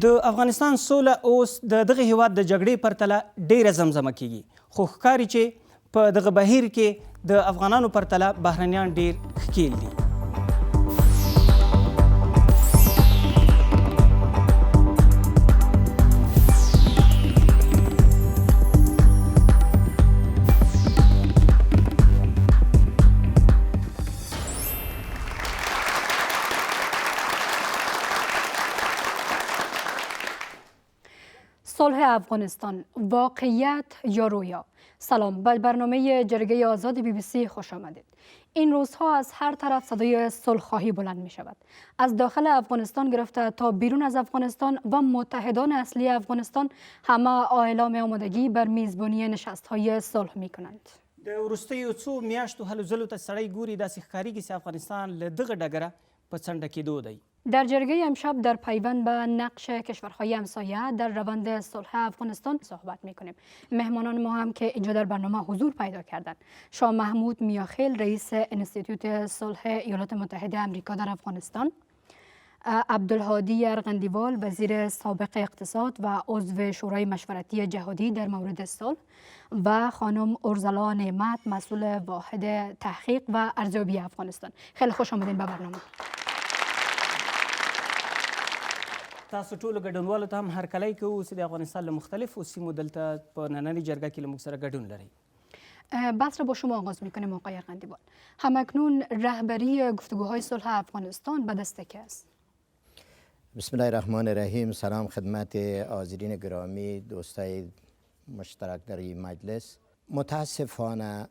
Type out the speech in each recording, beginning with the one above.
د افغانستان سوله اوس د دغه هیواد د جګړې پرتله ډیره زمزمه کیږي، خو ښکاري چې په دغه بهیر کې د افغانانو پرتله بهرنیان ډیر ښکیل دي. صلح افغانستان، واقعیت یا رویا؟ سلام، به برنامه جرگه آزاد BBC خوش آمدید. این روزها از هر طرف صدای صلح‌خواهی بلند می شود. از داخل افغانستان گرفته تا بیرون از افغانستان و متحدان اصلی افغانستان همه اعلام آمادگی بر میزبانی نشست‌های صلح می کنند. د وروستیو څو میاشتو هلو ځلو ته سړی ګوري داسې ښکارېږي چې افغانستان له دغه ډګره په څنډه کېدو دی. در جرگه امشب در پیوند به نقش کشورهای همسایه در روند صلح افغانستان صحبت میکنیم. مهمانان ما هم که اینجا در برنامه حضور پیدا کردند: شاه محمود میاخیل، رئیس انستیتوت صلح ایالات متحده آمریکا در افغانستان، عبدالهادی ارغندیوال، وزیر سابق اقتصاد و عضو شورای مشورتی جهادی در مورد صلح، و خانم ارزلا نعمت، مسئول واحد تحقیق و ارزیابی افغانستان. خیلی خوش آمدین به برنامه. تاسو ټولو ګډونوالو ته هم هرکلی کوو چې د افغانستان له مختلفو سیمو دلته په نننۍ جرګه کې له موږ سره ګډون لرئ. بحث را با شما آغاز میکنیم آقای ارغندیوال. همکنون رهبری گفتگوهای صلح افغانستان به دست کی است؟ بسم الله الرحمن الرحیم. سلام خدمت حاضرین گرامی، دوستای مشترک در این مجلس. متاسفانه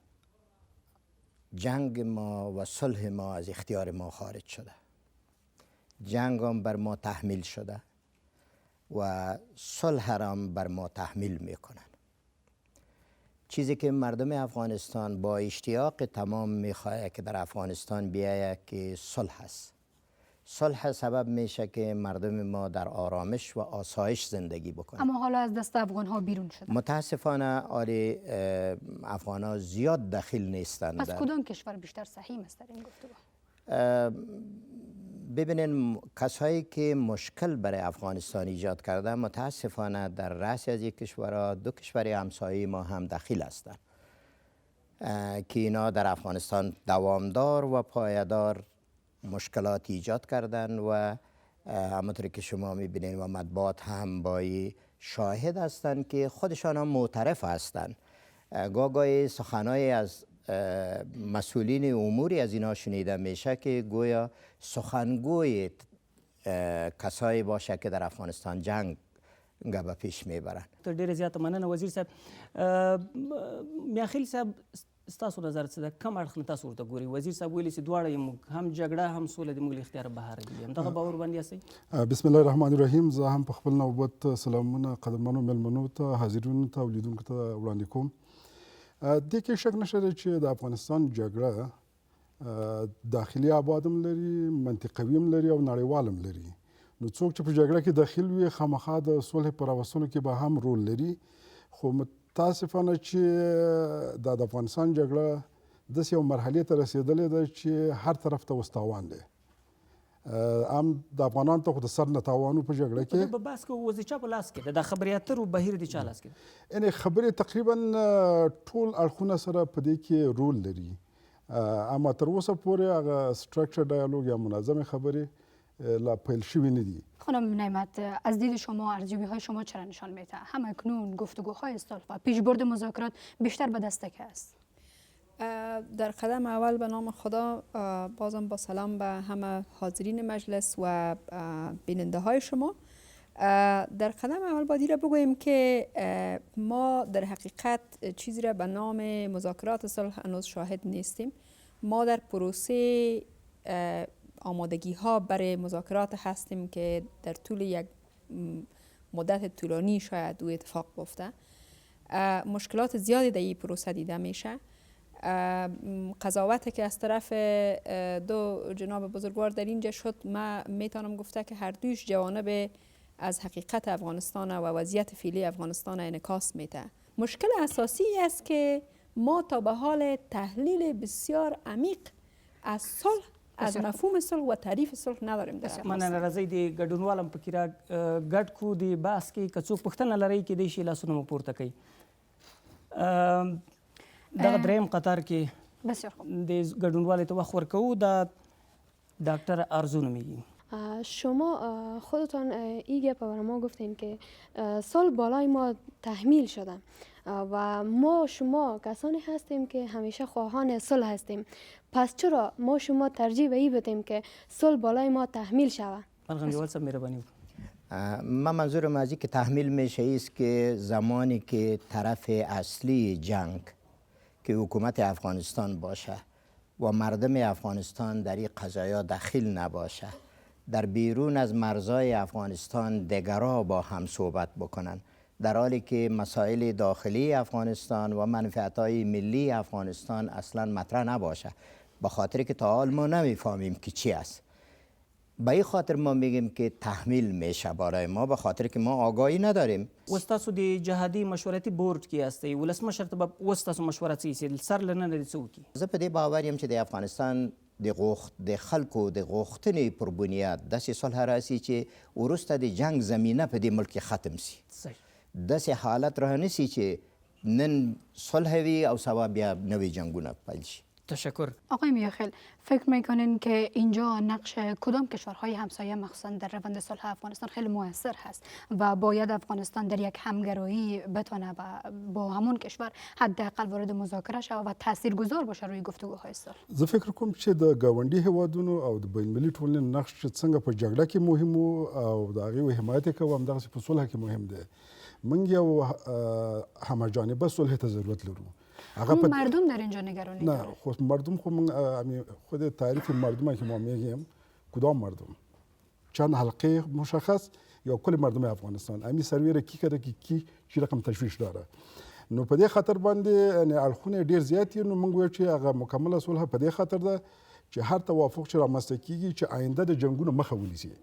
جنگ ما و صلح ما از اختیار ما خارج شده. جنگ هم بر ما تحمیل شده و صلح هم بر ما تحمیل میکنن. چیزی که مردم افغانستان با اشتیاق تمام میخواه که در افغانستان بیاید که صلح است. صلح سبب میشه که مردم ما در آرامش و آسایش زندگی بکنن. اما حالا از دست افغان ها بیرون شده. متاسفانه افغان ها زیاد دخیل نیستند. پس کدام کشور بیشتر سهیم است در این گفتگو؟ ببینین، کسایی که مشکل برای افغانستان ایجاد کرده متاسفانه در رأس از یک کشورها دو کشور همسایه ما هم دخیل هستند که اینا در افغانستان دوامدار و پایدار مشکلات ایجاد کردن و همونطور که شما میبینین و مطبوعات هم با شاهد هستند که خودشان هم معترف هستند. گاهی سخنای از مسئولین اموری از اینا شنیده میشه که گویا سخنگوی کسایی باشه که در افغانستان جنگ به پیش میبرن. ډیره زیاته مننه وزیر صاحب. میاخیل صاحب، ستاسو نظر څه ده؟ کوم اړخ نه تاسو ورته ګورئ؟ وزیر صاحب ویلي چې دواړه یې هم جګړه هم سوله د موږ له اختیاره بهر دي. همدغه باور باندې یاستئ؟ بسم الله الرحمن الرحیم. زه هم په خپل نوبت سلامونه قدرمنو مېلمنو ته، حاضرینو ته او لیدونکو ته وړاندې کوم. دې کې شک نشته دی چې د افغانستان جګړه داخلي ابعاد هم لري، منطقوي هم لري او نړیوال هم لري. نو څوک چې په جګړه کې داخل وي خامخا د صلح په راوستلو کې به هم رول لري. خو متاسفانه چې د افغانستان جګړه داسې یو مرحلې ته رسېدلې ده چې هر طرف ته اوس تاوان دی. هم د افغانانو ته خو د سر نه تاوان په جګړه کې. په بحث کې اوس د چا په لاس کې ده؟ د خبرې اترو بهیر د چا لاس کې ده؟ یعنې خبرې تقریبا ټول اړخونه سره په دې کې رول لري. اما تر اوسه پورې هغه ستراکچر ډایالوگ یا منظم خبرې لا پیل شوی ندی. خانم نعمت، از دید شما ارزیابی های شما چرا نشان میده همکنون گفتگوهای صلح و پیشبرد مذاکرات بیشتر به دست کی است؟ در قدم اول به نام خدا بازم با سلام به همه حاضرین مجلس و بیننده های شما. در قدم اول باید را بگوییم که ما در حقیقت چیزی را به نام مذاکرات صلح هنوز شاهد نیستیم. ما در پروسه آمادگی ها برای مذاکرات هستیم که در طول یک مدت طولانی شاید او اتفاق بیفته. مشکلات زیادی در این پروسه دیده میشه. قضاوتی که از طرف دو جناب بزرگوار در اینجا شد، من میتونم گفته که هر دوش جوانب از حقیقت افغانستان و وضعیت فعلی افغانستان انعکاس میده. مشکل اساسی است که ما تا به حال تحلیل بسیار عمیق از صلح از مفهوم صلح و تعریف صلح نداریم در مننه. راځئ د ګډونوال هم پکې را ګډ کړو د بحث کې که څوک پوښتنه لرئ کیدای شي لاسونه مو پورته کوي. دغه دریم قطار کې بسیار خوب. د ګډونوالۍ ته وخت ورکوو. دا دکتر آرزو نومیږي. شما خودتان این گپ برای ما گفتین که صلح بالای ما تحمیل شده و ما شما کسانی هستیم که همیشه خواهان صلح هستیم. پس چرا ما شما ترجیح به این بدیم که صلح بالای ما تحمیل شود؟ الغنجوال صاحب مهربانی وکړئ. من منظورم از این که تحمیل میشه است که زمانی که طرف اصلی جنگ که حکومت افغانستان باشه و مردم افغانستان در این قضایا دخیل نباشه، در بیرون از مرزهای افغانستان دیگرها با هم صحبت بکنن، در حالی که مسائل داخلی افغانستان و منفعت‌های ملی افغانستان اصلا مطرح نباشه، به خاطر که تا حال ما نمیفهمیم که چی است. به این خاطر ما میگیم که تحمیل میشه برای ما، به خاطر که ما آگاهی نداریم. اوس تاسو د جهادي مشورتي بورډ کې یاستئ، ولسمشر ته به اوس تاسو مشوره څه ایسي سر له ننه دې څه وکړي؟ زه په دې باور یم چې د افغانستان د خلکو د غوښتنې پر بنیاد داسې صلح راسي چې وروسته د جنگ زمینه په دې ملک کې ختم سي. داسې حالت رانسي چې نن صلح وي او سبا بیا نوې جنگونه پیل شي. تشکر. آقای میاخیل، فکر میکنین که اینجا نقش کدام کشورهای همسایه مخصوصا در روند صلح افغانستان خیلی موثر هست و باید افغانستان در یک همگرایی بتونه و با همون کشور حداقل وارد مذاکره شود و تاثیرگذار باشه روی گفتگوهای صلح؟ زه فکر کوم چې د ګاونډي هیوادونو او د بین‌المللي ټولنې نقش څنګه په جګړه کې مهم او د هغې حمایت یې کوو، همدغسې په صلح کې مهم دی. موږ یو همه‌جانبه صلح ته ضرورت لرو. مردم در اینجا نگرانی داره؟ نه خود مردم خود تعریف مردم که ما میگیم کدام مردم؟ چند حلقه مشخص یا کل مردم افغانستان؟ امی سرویر کی کرده که کی چی رقم تشویش داره؟ نو په دې خاطر باندې یعنی اړخونه ډیر زیات نو موږ وایو چې هغه مکمله صلح په دې خاطر ده چې هر توافق چې رامنځته کیږي چې آینده د جنگونو مخه ونیسي.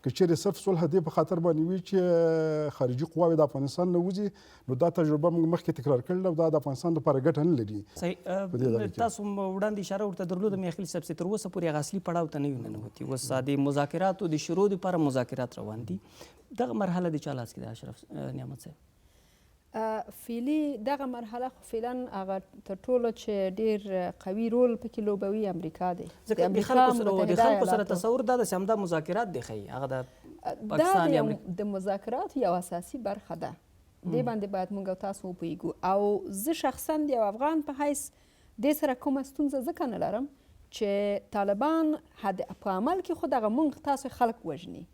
که چیرې صرف صلح دې په خاطر باندې وي چې خارجي قواوې د افغانستان نه وځي، نو دا تجربه موږ مخکې تکرار کړې او دا د افغانستان لپاره ګټه نه لري. تاسو وړاندې اشاره ورته درلوده میاخیل صاحب چې تر اوسه پورې هغه اصلي پړاو ته نه یو ننوتي. اوس د مذاکراتو د شروع لپاره مذاکرات روان دي. دغه مرحله د چا لاس کې ده اشرف نعمت صاحب؟ فعلي دغه مرحله خو فعلا هغه تر ټولو چې ډیر قوي رول پکې لوبوي امریکا دی. ځکه د خلکو سره تصور دا ده چې همدا مذاکرات دی ښیي هغه د پاکستان یا د مذاکرات یو اساسي برخه ده. دې باندې باید موږ او تاسو وپوهیږو. او زه شخصا د یو افغان په حیث دې سره کومه ستونزه ځکه نه لرم چې طالبان په عمل کې خو دغه موږ تاسو خلک وژني.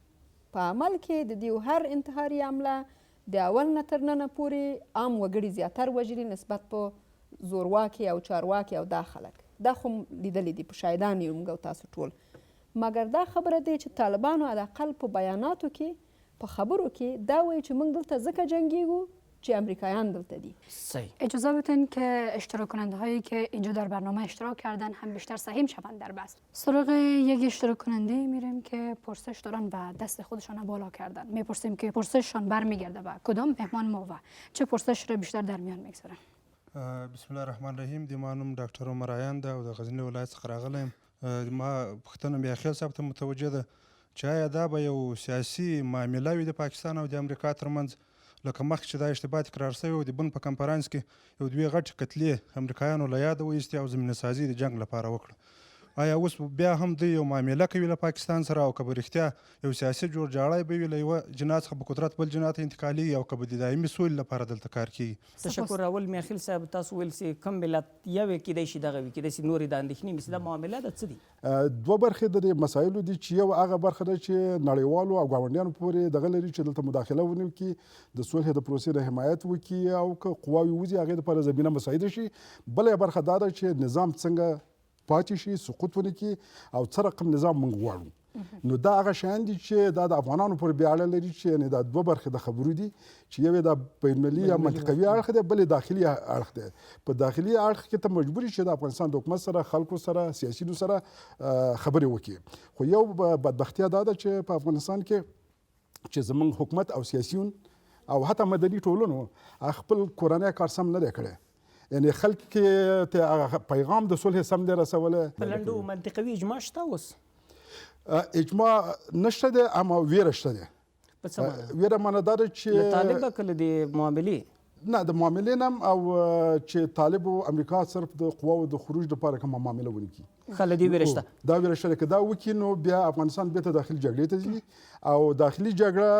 په عمل کې د دې هر انتحاري حمله د اول نه تر ننه پورې عام وګړي زیاتر وژلي نسبت په زورواکي او چارواکي او دا خلک. دا خو لیدلی دي، په شاهدان یو موږ او تاسو ټول. مګر دا خبره دی چې طالبانو حداقل په بیاناتو کې په خبرو کې دا وایي چې موږ دلته ځکه جنګیږو چې امریکایان دلته دي. اجازه بدین که اشتراک کننده هایی که اینجا در برنامه اشتراک کردن هم بیشتر سهیم شوند در بحث. سراغ یک اشتراک کننده میریم که پرسش دارن و دست خودشان بالا کردن. میپرسیم که پرسششان برمیگرده و کدام مهمان ما و چه پرسش را بیشتر در میان میگذارن. بسم الله الرحمن الرحیم. د مانوم ډاکټر عمر عیان ده او د غزنی ولایت څخه راغلی. ما پوښتنه میاخیل صاحب ته متوجه ده چې آیا دا به یو سیاسي معامله وي د پاکستان او د امریکا ترمنځ، لکه مخکې چې دا اشتباه تکرار شوی و د بن په کنفرانس کې یو دوې غټې کتلې امریکایانو له یاده وایستې او زمینه سازي د جنګ لپاره وکړه. آیا اوس بیا هم دوی یو معامله کوي له پاکستان سره او که به رښتیا یو سیاسي جوړجاړی به وي له یوه جنات څخه به قدرت بل جنات ته انتقالېږي او که به د دایمي سولې لپاره دلته کار کیږي؟ تشکر. اول میاخیل صاحب تاسو ویل چې کم ملت یو کیدای شي دغه وي، کیدای شي نورې د اندېښنې مثل دا معامله ده څه دي؟ دوه برخې د دې مسایلو دي چې یو هغه برخه ده چې نړیوالو او ګاونډیانو پورې دغه لري چې دلته مداخله ونه کړي، د صلح د پروسې د حمایت وکړي او که قواوې وځي هغې دپاره زمینه مساعده شي. بله برخه دا ده چې نظام څنګه پاتې شي، سقوط ونه کړي او څه رقم نظام موږ غواړو. نو دا هغه شیان دي چې دا د افغانانو پورې بیا اړه لري چې یعنې دا دوه برخې د خبرو دي چې یو یې د بینالمللي یا منطقوي اړخ دی، بل یې داخلي اړخ دی. په داخلي اړخ کې ته مجبور یې چې د افغانستان د حکومت سره، خلکو سره، سیاسیونو سره خبرې وکړي. خو یو بدبختیا دا ده چې په افغانستان کې چې زموږ حکومت او سیاسیون او حتی مدني ټولنو خپل کورنی کار سم نه دی کړی. یعنې خلک کې ته هغه پیغام د صلح سم دی رسولی. په لنډو منطقوي اجماع شته اوس؟ اجماع نشته دی اما ویره شته دی. په څه معنی؟ ویره معنی دا ده چې له طالبه که له د معاملې؟ نه د معاملې نه هم او چې طالب او امریکا صرف د قواو د خروج دپاره کومه معامله ونه کړي. ښه له دې ویره شته؟ دا ویره شته که دا وکړي نو بیا افغانستان بېرته داخلي جګړې ته ځي او داخلي جګړه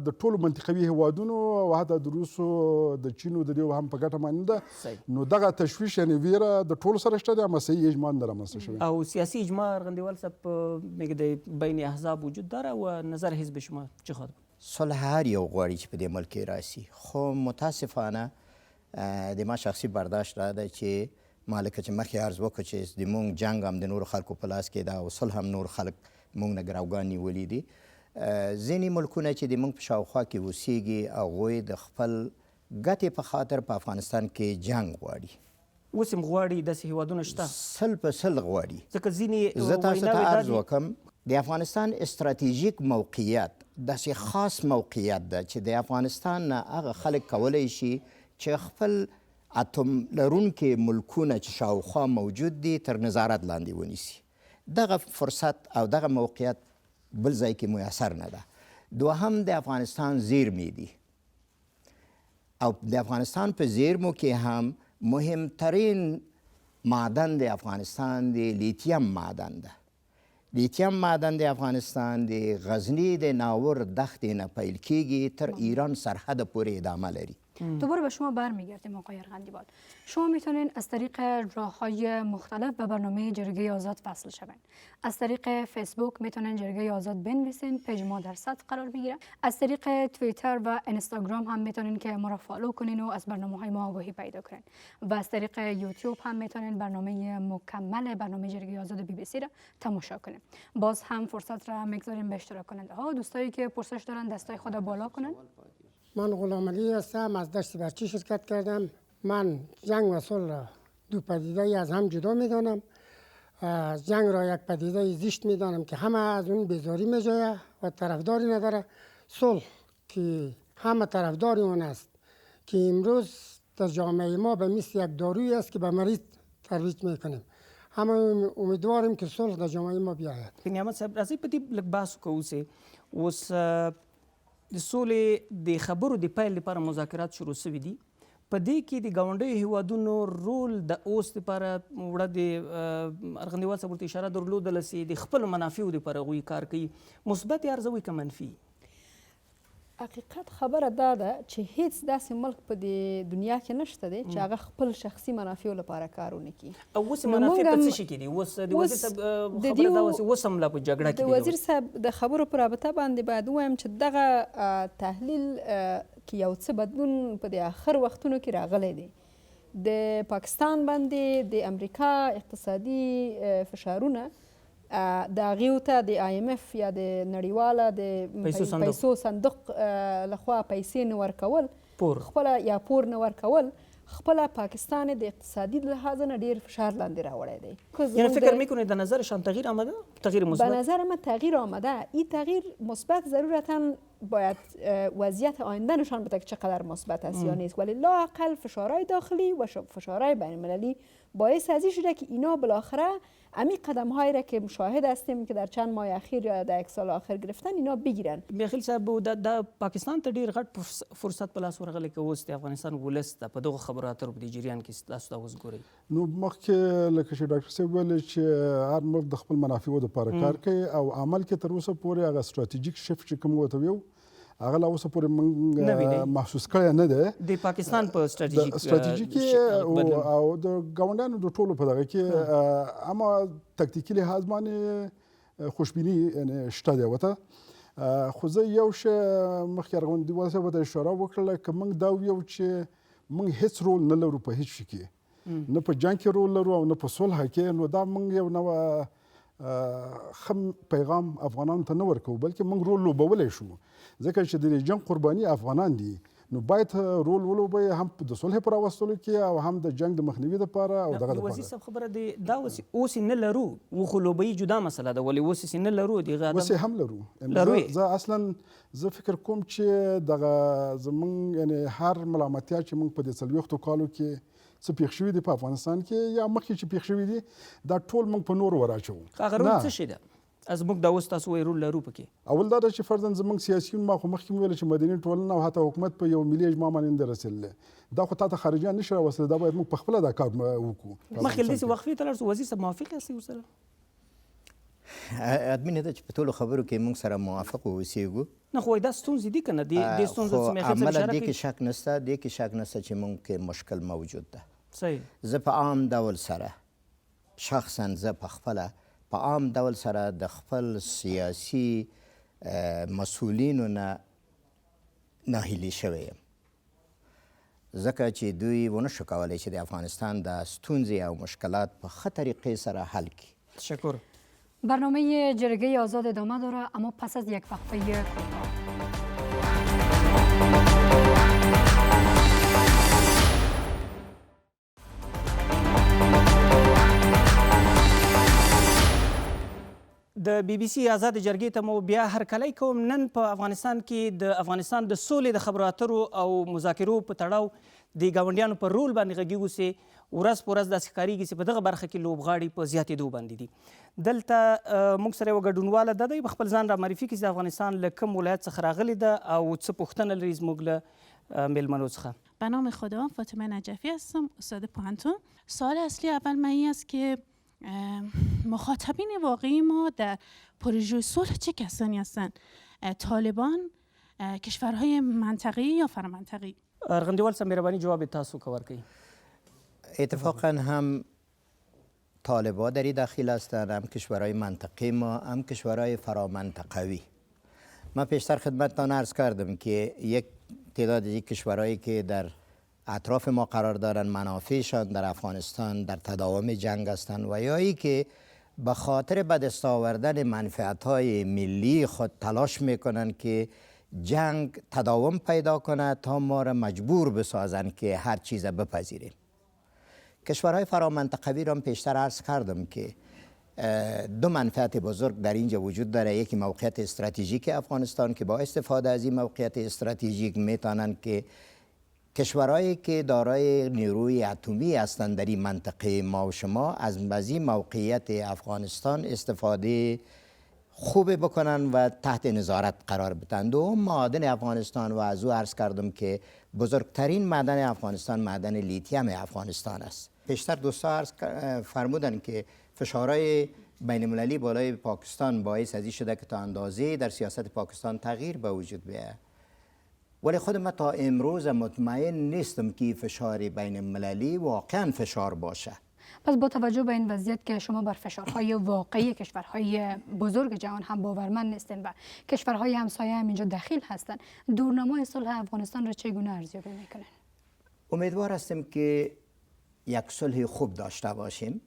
د ټولو منطقوي هیوادونو او حتی د روسو د چینو د دې هم په ګټه باندې ده. نو دغه تشویش یعنې ویره د ټولو سره شته دی اما صحیح اجماع نه رامنځته شوی. او سیاسي اجماع ارغندیوال صاحب میگه د بین احزاب وجود داره و نظر حزب شما چه خواهد بود؟ صلح هر یو غواړي چې په دې ملک کې راسي، خو متاسفانه د ما شخصي برداشت دا ده چې ما لکه چې مخکې عرض وکړه چې زموږ جنګ هم د نورو خلکو په لاس کې ده او صلح هم نور خلک موږ نه ګروګان نیولي دي. ځینې ملکونه چې د موږ په شاوخوا کې اوسیږي هغوی د خپل ګټې په خاطر په افغانستان کې جنګ غواړي. اوس هم غواړي داسې هیوادونه شته؟ 100% غواړي. ځکه ځینې زه تاسو ته عرض وکړم د افغانستان استراتیژیک موقعیت داسې خاص موقعیت ده چې د افغانستان نه هغه خلک کولی شي چې خپل اتم لرونکي ملکونه چې شاوخوا موجود دي تر نظارت لاندې ونیسي. دغه فرصت او دغه موقعیت بل ځای کې میسر نه ده. دوهم د افغانستان زیرمې دي او د افغانستان په زیرمو کې هم مهمترین معدن د افغانستان د لیتیم معدن ده. لیتیم معدن د افغانستان د غزنی د ناور دښتې نه پیل کیږي تر ایران سرحد پورې ادامه لري. دوباره به شما برمیگردیم آقای ارغندیوال. شما میتونین از طریق راه‌های مختلف به برنامه جرگه آزاد وصل شوین. از طریق فیسبوک میتونین جرگه آزاد بنویسین، پیج ما در سطح قرار میگیره. از طریق توییتر و اینستاگرام هم میتونین که ما را فالو کنین و از برنامه‌های ما آگاهی پیدا کنین. و از طریق یوتیوب هم میتونین برنامه مکمل برنامه جرگه آزاد BBC را تماشا کنین. باز هم فرصت را میگذاریم به اشتراک کننده ها. دوستایی که پرسش دارن دستای خود بالا کنن. من غلام علی هستم، از دشت برچی شرکت کردم. من جنگ و صلح را دو پدیده از هم جدا میدانم. جنگ را یک پدیده زشت میدانم که همه از اون بیزاری میجایه و طرفداری نداره. صلح که همه طرفداری اون است که امروز در جامعه ما به مثل یک دارویی است که به مریض ترویج میکنیم. همه امیدواریم که صلح در جامعه ما بیاید. نیامت صاحب راځي په دې لږ بحث وکړو. اوس د سولې د خبرو د پیل لپاره مذاکرات شروع شوي دي. په دې کې د ګاونډیو هیوادونو رول د اوس لپاره وړه د ارغندیوال صاحب ورته اشاره درلودله چې د خپلو منافعو لپاره هغوی کار کوي. مثبت یې ارزوي که منفي؟ حقیقت خبره دا ده چې هیڅ داسې ملک په دې دنیا کې نشته دی چې هغه خپل شخصي منافعو لپاره کار ونه کړي. او اوس منافع په څه شي کې دي؟ اوس د وزیر صاحب خبره دا وه چې اوس هم لا په جګړه کې د وزیر صاحب د خبرو په رابطه باندې باید ووایم چې دغه تحلیل کې یو څه بدلون په د آخر وختونو کې راغلی دی. د پاکستان باندې د امریکا اقتصادي فشارونه د هغې ته د IMF یا د نړیواله د پیسو صندوق لخوا پیسې نه ورکول، خپله یا پور نه ورکول، خپله پاکستان د اقتصادي لحاظ نه ډیر فشار لاندې راوړی دی. یعنی فکر میکنید در نظرشان تغییر آمده؟ تغییر مثبت؟ به نظر من تغییر آمده. این تغییر مثبت ضرورتا باید وضعیت آینده نشان بده که چقدر مثبت است یا نیست، ولی لااقل فشارهای داخلی و فشارهای بین المللی باعث ازی شده که اینا بالاخره امی قدم هایی را که مشاهد هستیم که در چند ماه اخیر یا در یک سال آخر گرفتن اینا بگیرن. میخیل صاحب د پاکستان ته ډیر غټ فرصت په لاس ورغلی که اوس د افغانستان ولس ته په دغو خبرو اترو په دې جریان کې تاسو ته اوس ګورئ. نو مخکې لکه چې ډاکټر صاحب ویل چې هر ملک د خپل منافعو دپاره کار کوي او عمل کې تر اوسه پورې هغه ستراتیژیک شفت چې کوم ورته ویو هغه لا اوسه پورې موږ محسوس کړی نه دی د پاکستان په ستراتیژیک او د ګاونډیانو د ټولو په دغه کې اما تکتیکي لحاظ باندې خوشبیني شته دی ورته. خو زه یو شی مخکې ارغندیوال صاحب ته اشاره وکړله که موږ دا ویو چې موږ هیڅ رول نه لرو په هیڅ شي کې، نه په جنګ کې رول لرو او نه په صلح کې، نو دا موږ یو نوه خم پیغام افغانانو ته نه ورکوو بلکې موږ رول لوبولی شو ځکه چې د جنګ قرباني افغانان دي، نو باید رول ولوبوي هم د صلح په راوستلو کې او هم د جنگ د مخنیوي دپاره او دغه دپاره. وزیر صاحب خبره دی دا اوس نه لرو، وخو لوبوي جدا مسله ده، ولې اوس نه لرو اوس هم لرو. زه اصلا زه فکر کوم چې دغه زمونږ یعنې هر ملامتیا چې موږ په دې 40 کالو کې څه پیښ شوي دي په افغانستان کې یا مخکې چې پیښ شوي دي دا ټول موږ په نورو وراچوو. هغه رول څه شی ده؟ زموږ دا اوس تاسو وایي رول لرو پکې. اول دا ده چې فرضاً زموږ سیاسیون ما خو مخکې مې ویل چې مدني ټولنه او حتی حکومت په یو ملي اجماع باندې نه رسېدلی. دا خو تا ته خارجیان نشي راوستلی، دا باید موږ پخپله دا کار وکړو. مخکې له دې چې وقفې ته لاړ شو، وزیر صاحب موافق یاستئ ورسره؟ ادمینه ده چې په ټولو خبرو کې موږ سره موافق اوسېږو. نه خو دا ستونزې دي که نه؟ دې ستونزو خو څه میخیل صاحب عمله اشاره دې کوي. کې شک نشته، دې کې شک نشته چې موږ کې مشکل موجود ده. صحیح. زه په عام ډول سره شخصا زه په خپله په عام ډول سره د خپل سیاسي مسؤلینو نه ناهیلي شوی یم، ځکه چې دوی ونه شو کولی چې د افغانستان د ستونزې او مشکلات په ښه طریقې سره حل کړي. تشکر. برنامه جرگه آزاد ادامه داره، اما پس از یک وقفه کوتاه. د بی بی سی آزاد جرګې ته مو بیا هرکلی کوم. نن په افغانستان کې د افغانستان د سولې د خبرو اترو او مذاکرو په تړاو د ګاونډیانو پر رول باندې غږیږو چې ورځ په ورځ داسې ښکارېږي چې په دغه برخه کې لوبغاړي په زیاتېدو باندې دي. دلته موږ سره یوه ګډونواله ده، دی په خپل ځان را معرفي کړي چې د افغانستان له کوم ولایت څخه راغلې ده او څه پوښتنه لري زموږ له میلمنو څخه. به نام خدا، فاطمه نجفی هستم، استاد پوهنتون. سوال اصلی اول من این است که مخاطبین واقعی ما در پروژه صلح چه کسانی هستند؟ طالبان، کشورهای منطقه‌ای یا فرامنطقه‌ای؟ ارغندیوال صاحب مهرباني جواب تاسو که ورکوي. اتفاقا هم طالبا در این داخل هستند، هم کشورهای منطقه ما، هم کشورهای فرامنطقوی. من پیشتر خدمتتان عرض کردم که یک تعداد از کشورهایی که در اطراف ما قرار دارن منافعشان در افغانستان در تداوم جنگ هستند و یا ای که به خاطر به دست آوردن منفعت‌های ملی خود تلاش میکنن که جنگ تداوم پیدا کنه تا ما را مجبور بسازن که هر چیز بپذیریم. کشورهای فرامنطقوی را پیشتر عرض کردم که دو منفعت بزرگ در اینجا وجود داره. یکی موقعیت استراتژیک افغانستان که با استفاده از این موقعیت استراتژیک میتونن که کشورهایی که دارای نیروی اتمی هستند در این منطقه ما و شما از این موقعیت افغانستان استفاده خوب بکنن و تحت نظارت قرار بدن. دوم معادن افغانستان و از او عرض کردم که بزرگترین معدن افغانستان معدن لیتیم افغانستان است. پیشتر دوستا عرض فرمودن که فشارهای بین المللی بالای پاکستان باعث از این شده که تا اندازه در سیاست پاکستان تغییر به وجود بیاید. ولی خود من تا امروز مطمئن نیستم که فشار بین المللی واقعا فشار باشه. پس با توجه به این وضعیت که شما بر فشارهای واقعی کشورهای بزرگ جهان هم باورمند نیستین و کشورهای همسایه هم اینجا دخیل هستند، دورنمای صلح افغانستان را چگونه ارزیابی میکنین؟ امیدوار هستیم که یک صلح خوب داشته باشیم،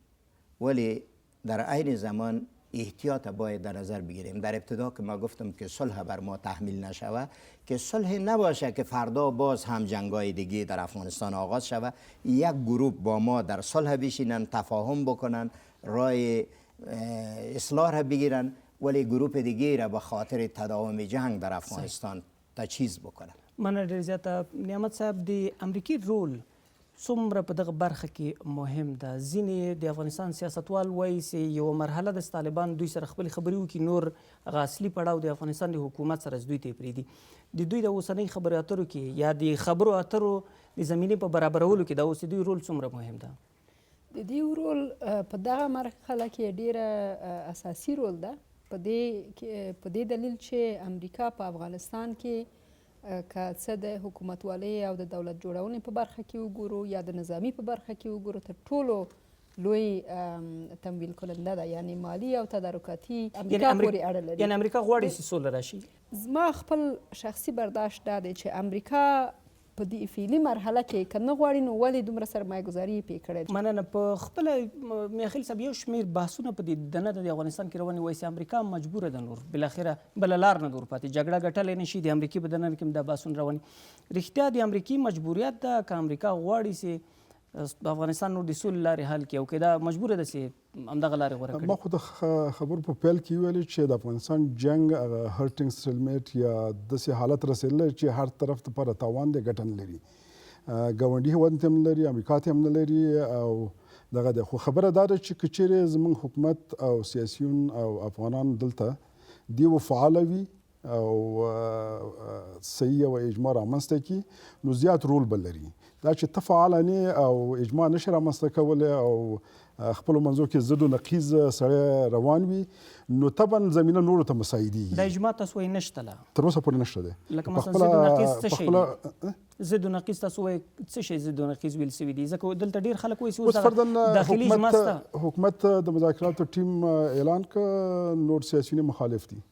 ولی در عین زمان احتیاط باید در نظر بگیریم. در ابتدا که ما گفتم که صلح بر ما تحمیل نشود، که صلح نباشه که فردا باز هم جنگای دیگه در افغانستان آغاز شود، یک گروه با ما در صلح بشینن، تفاهم بکنن، راه اصلاح بگیرن، ولی گروه دیگه را به خاطر تداوم جنگ در افغانستان تجهیز بکنن. مننه ډېر زیاته. نعمت صاحب، د امریکي رول څومره په دغه برخه کې مهم ده؟ ځینې د افغانستان سیاستوال وایي چې یوه مرحله د طالبان دوی سره خپلې خبرې وکړي، نور هغه اصلي پړاو د افغانستان د حکومت سره دوی ته یې پرېږدي. د دوی د اوسنۍ خبرو اترو کې یا د خبرو اترو د زمینې په برابرولو کې د اوس دوی رول څومره مهم ده؟ د دې رول په دغه مرحله کې ډیره اساسي رول ده، په دې دلیل چې امریکا په افغانستان کې که څه د حکومتوالۍ او د دولت جوړونې په برخه کې وګورو یا د نظامی په برخه کې وګورو، تر ټولو لوی تمویل کننده ده، یعنی مالی او تدارکاتي امریکا پورې اړه لري. یعنی امریکا غواړي چې سوله راشي؟ زما خپل شخصي برداشت دا دی چې امریکا په دې فعلي مرحله کې که نه غواړي نو ولې دومره سرمایه ګذاري یې پرې کړې ده. مننه. په خپله میاخیل صاحب یو شمېر بحثونه په دې دننه د افغانستان کې روانې وایي چې امریکا مجبوره ده نور بالاخره بله لار نه نور پاتې، جګړه ګټلی نه شي. د امریکې په دننه کې هم دا بحثونه روانې. رښتیا د امریکې مجبوریت ده که امریکا غواړي چې افغانستان نور د سولې لارې حل کړي او که دا مجبوره ده چې همدغه لارې غوره کړي؟ ما خو د خبرو په پیل کې ویلي چې د افغانستان جنگ هغه هرټینګ سټیلمیټ یا داسې حالت رسېدلی چې هر طرف لپاره تاوان دی، ګټه نه لري. ګاونډي هېواد ته هم نه لري، امریکا ته هم نه لري او دغه ده. خو خبره دا ده چې که چیرې زموږ حکومت او سیاسیون او افغانان دلته دې فعاله وي او صحیح او اجماع رامنځته کړي نو زیات رول به لري. دا چې ته فعاله نه او اجماع نشي رامنځته کولی او خپلو منځو کې ضد و نقیض سړی روان وي نو طبعا زمینه نورو ته مساعدېږي. د اجماع تاسو وایي نشته لا؟ تر اوسه پورې نشته دی. لکه مثلا ضد و نقیض څه شی دی؟ ضد و نقیض تاسو وایي څه شی ضد و نقیض ویل سوي دي؟ ځکه دلته ډېر خلک وایي اوس داخلي اجماع شته. حکومت د مذاکراتو ټیم اعلان کړ نور سیاسیون مخالف دي.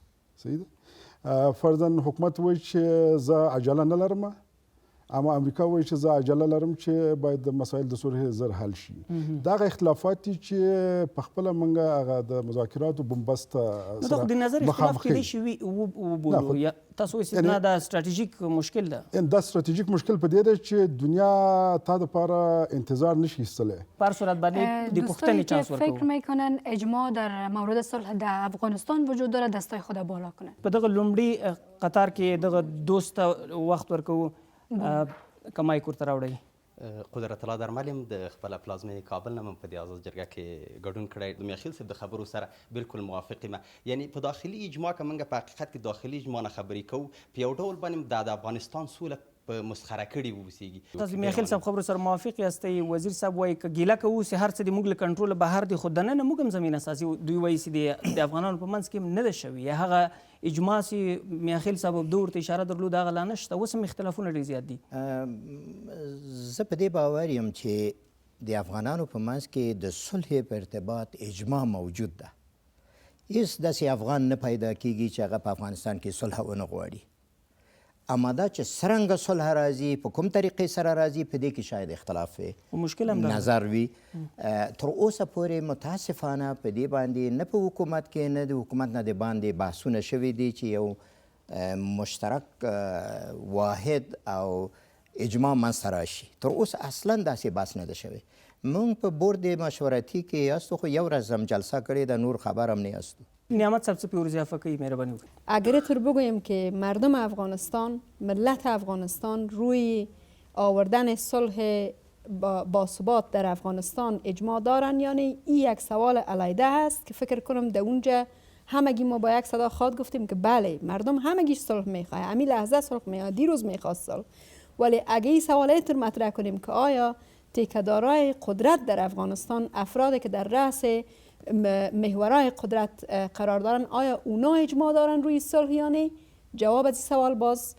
صحیح ده. فرضاً حکومت وایي چې زه عجله نه لرم، اما امریکا وایي چې زه عجله لرم چې باید د مسایل د صلح زر حل شي. دغه اختلافات دي چې په خپله موږ هغه د مذاکراتو بنبست سره د نظر اختلاف کېدای شي وبولو، یا تاسو وایئ نه دا ستراتیژیک مشکل ده؟ دا ستراتیژیک مشکل په دې ده چې دنیا تا دپاره انتظار نشي ایستلی. په هر صورت باندې د پوښتنې چانس ورکوو. فکر میکنن اجماع در مورد صلح در افغانستان وجود داره، دستای خود بالا کنن. په دغه لومړي قطار کې دغه دوست وخت ورکوو کمای کورته راوړئ. قدرت الله درمل د خپل پلازمې کابل نه من په دې آزاد جرګه کې ګډون کړی. د میاخیل صاحب د خبرو سره بالکل موافق یم. یعنی په داخلي اجماع که موږ په حقیقت کې داخلي اجماع نه خبرې کوو په یو ډول باندې د افغانستان سوله په مسخره کړي ووسیږي. تاسو میاخیل صاحب خبرو سره موافق یاستئ؟ وزیر صاحب وایي که ګیله کوو چې هر څه د موږ له کنټروله بهر دي، خو دننه موږ هم زمینه اساسي دوی وایي چې د افغانانو په منځ کې نه ده شوي، یا هغه اجماع چې میاخیل صاحب ده ورته اشاره درلوده هغه لا نشته، اوس هم اختلافونه ډېر زیات دي. زه په دې باور یم چې د افغانانو په منځ کې د صلح په ارتباط اجماع موجود ده. هیڅ داسې افغان نه پیدا کیږي چې هغه په افغانستان کې صلح ونه غواړي. اما دا چې څرنګه صلح راځي، په کوم طریقې سره راځي، په دې کې شاید اختلاف نظر وي. تر اوسه پورې متاسفانه په دې باندې نه په حکومت کې نه د حکومت نه د باندې بحثونه شوي دي چې یو مشترک واحد او اجماع منځته راشي. تر اوسه اصلا داسې بحث نه ده شوی. موږ په بورد مشورتي کې یاستو، خو یو ورځ هم جلسه کړې ده، نور خبر هم نه یاستو. نیامت صاحب څه پی اضافه کوي؟ مهربانی وکړئ. اگر طور بگوییم که مردم افغانستان، ملت افغانستان روی آوردن صلح با ثبات در افغانستان اجماع دارن یا نه، این یک سوال علیحده است که فکر کنم در اونجا همگی ما با یک صدا خواد گفتیم که بله مردم همگی صلح میخواه، همین لحظه صلح میخواه، دیروز میخواست صلح. ولی اگه این سوال اینطور مطرح کنیم که آیا تکیه‌دارای قدرت در افغانستان، افرادی که در رأس محورهای قدرت قرار دارن، آیا اونا اجماع دارن روی صلح یا نه؟ جواب از این سوال باز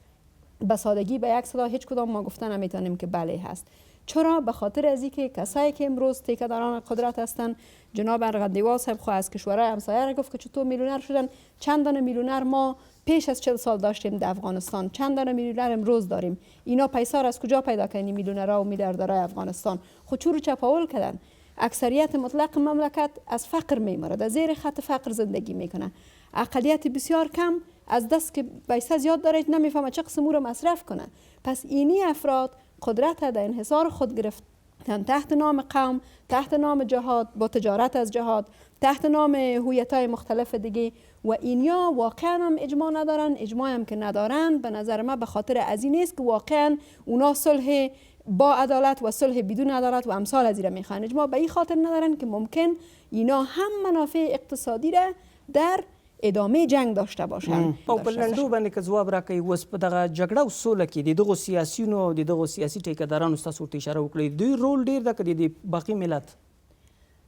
به سادگی به یک صدا هیچ کدام ما گفتن نمیتونیم که بله هست. چرا؟ به خاطر از اینکه کسایی که امروز تکیه‌داران قدرت هستن، جناب ارغندیوال صاحب خو از کشورهای همسایه را گفت که چطور میلیونر شدن. چند دانه میلیونر ما پیش از 40 سال داشتیم در افغانستان، چند دانه میلیونر امروز داریم. اینا پیسا را از کجا پیدا کردن میلیونرها و میلیاردرهای افغانستان؟ خود چورو چپاول کردن. اکثریت مطلق مملکت از فقر میمرد، از زیر خط فقر زندگی میکنه. اقلیت بسیار کم از دست که پیسه زیاد داره نمیفهمه چه قسم رو مصرف کنه. پس اینی افراد قدرت در انحصار خود گرفتن تحت نام قوم، تحت نام جهاد، با تجارت از جهاد، تحت نام هویت‌های مختلف دیگه، و اینیا واقعا هم اجماع ندارن. اجماع هم که ندارن به نظر من به خاطر از این است که واقعا اونا صلح با عدالت و صلح بدون عدالت و امثال از این میخوان. اجماع به این خاطر ندارن که ممکن اینا هم منافع اقتصادی را در ادامه جنگ داشته باشن. او په لنډو باندې که ځواب راکوي، اوس په دغه جګړه او سوله کې د دغو سیاسیونو او د دغو سیاسي ټیکهدارانو ستاسو ورته اشاره وکړئ، دوی رول ډېر ده که د باقي ملت؟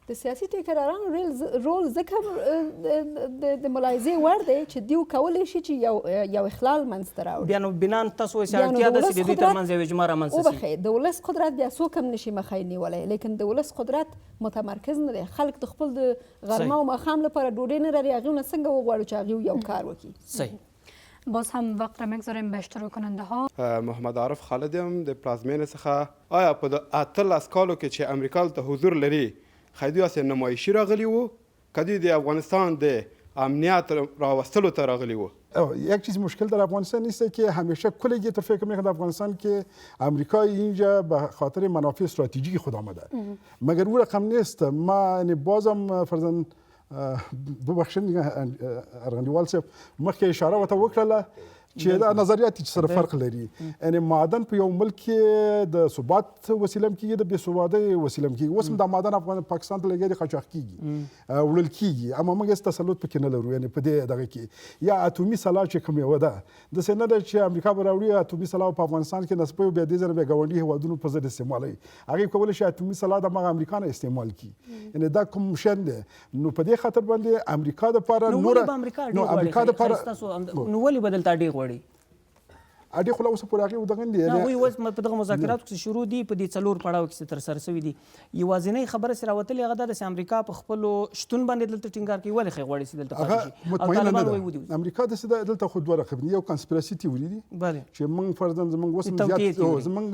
د سیاسي ټیکهدارانو رول ځکه د ملاحظې وړ دی چې دیو کولی شي چې یو اخلال منځته راوړي. بیا نو بنان تاسو وایئ چې اړتیا ده چې د دوی ترمنځ یو اجماع رامنځته شي. وبخښئ، د ولس قدرت بیا څوک هم نشي مخه نیولی، لیکن د ولس قدرت متمرکز نه دی. خلک د خپل د غرمه او ماښام لپاره ډوډۍ نه لري، هغوی نه څنګه وغواړو چې هغوی یو کار وکړي. صحیح. باز هم وقت را میگذاریم به اشتراک کننده ها. محمد عارف خالد یم د پلازمینې څخه. آیا په 18 کالو کې چې امریکا ته حضور لري خیدوی اسې نمایشي راغلی و که دوی د افغانستان د امنیت راوستلو ته راغلی و؟ یک چیز مشکل در افغانستان نیست که همیشه کل گیتر فکر میکنه در افغانستان که امریکا اینجا به خاطر منافع استراتژیک خود آمده، مگر او رقم نیست. ما بازم فرزن ببخشید ارغندیوال صاحب مخکې اشاره ورته وکړله چې دا نظریات چې سره فرق لري. یعنی معدن په یو ملک کې د ثبات وسیله کېږي، د بې ثباتۍ وسیله کېږي. اوس هم دا معدن پاکستان ته لګیا دي، قاچاق کېږي، وړل کېږي، اما موږ هېڅ تسلط پکې نه لرو. یعنی په دې دغه کې یا اتومي سلاح چې کوم یوه ده، داسې نه ده چې امریکا به راوړي اتومي سلاح په افغانستان کې نصبوي، بیا دې ځای بیا ګاونډي هېوادونو په ضد استعمالوي. هغې کولی شي اتومي سلاح د همغه امریکا نه استعمال کړي. یعنی دا کوم شی دی. نو په دې خاطر باندې امریکا دپاره نو امریکا دپاره نو ولې به دلته اډې غواړي؟ اډې خو لا اوسه پورې هغې ودغه دي. هغوی اوس په دغه مذاکراتو کې شروع دي، په دې 4 پړاو کې ترسره شوي دي. یوازینۍ خبره چې راوتلې هغه دا ده چې امریکا په خپلو شتون باندې دلته ټینګار کوي. ولې ښې غواړي چې دلته پاتې شي؟ مطمئنه نه ده. امریکا داسې دلته خو دوه رقم دي. یو کنسپراسي تیوري دي چې موږ فرضاً زموږ اوس زموږ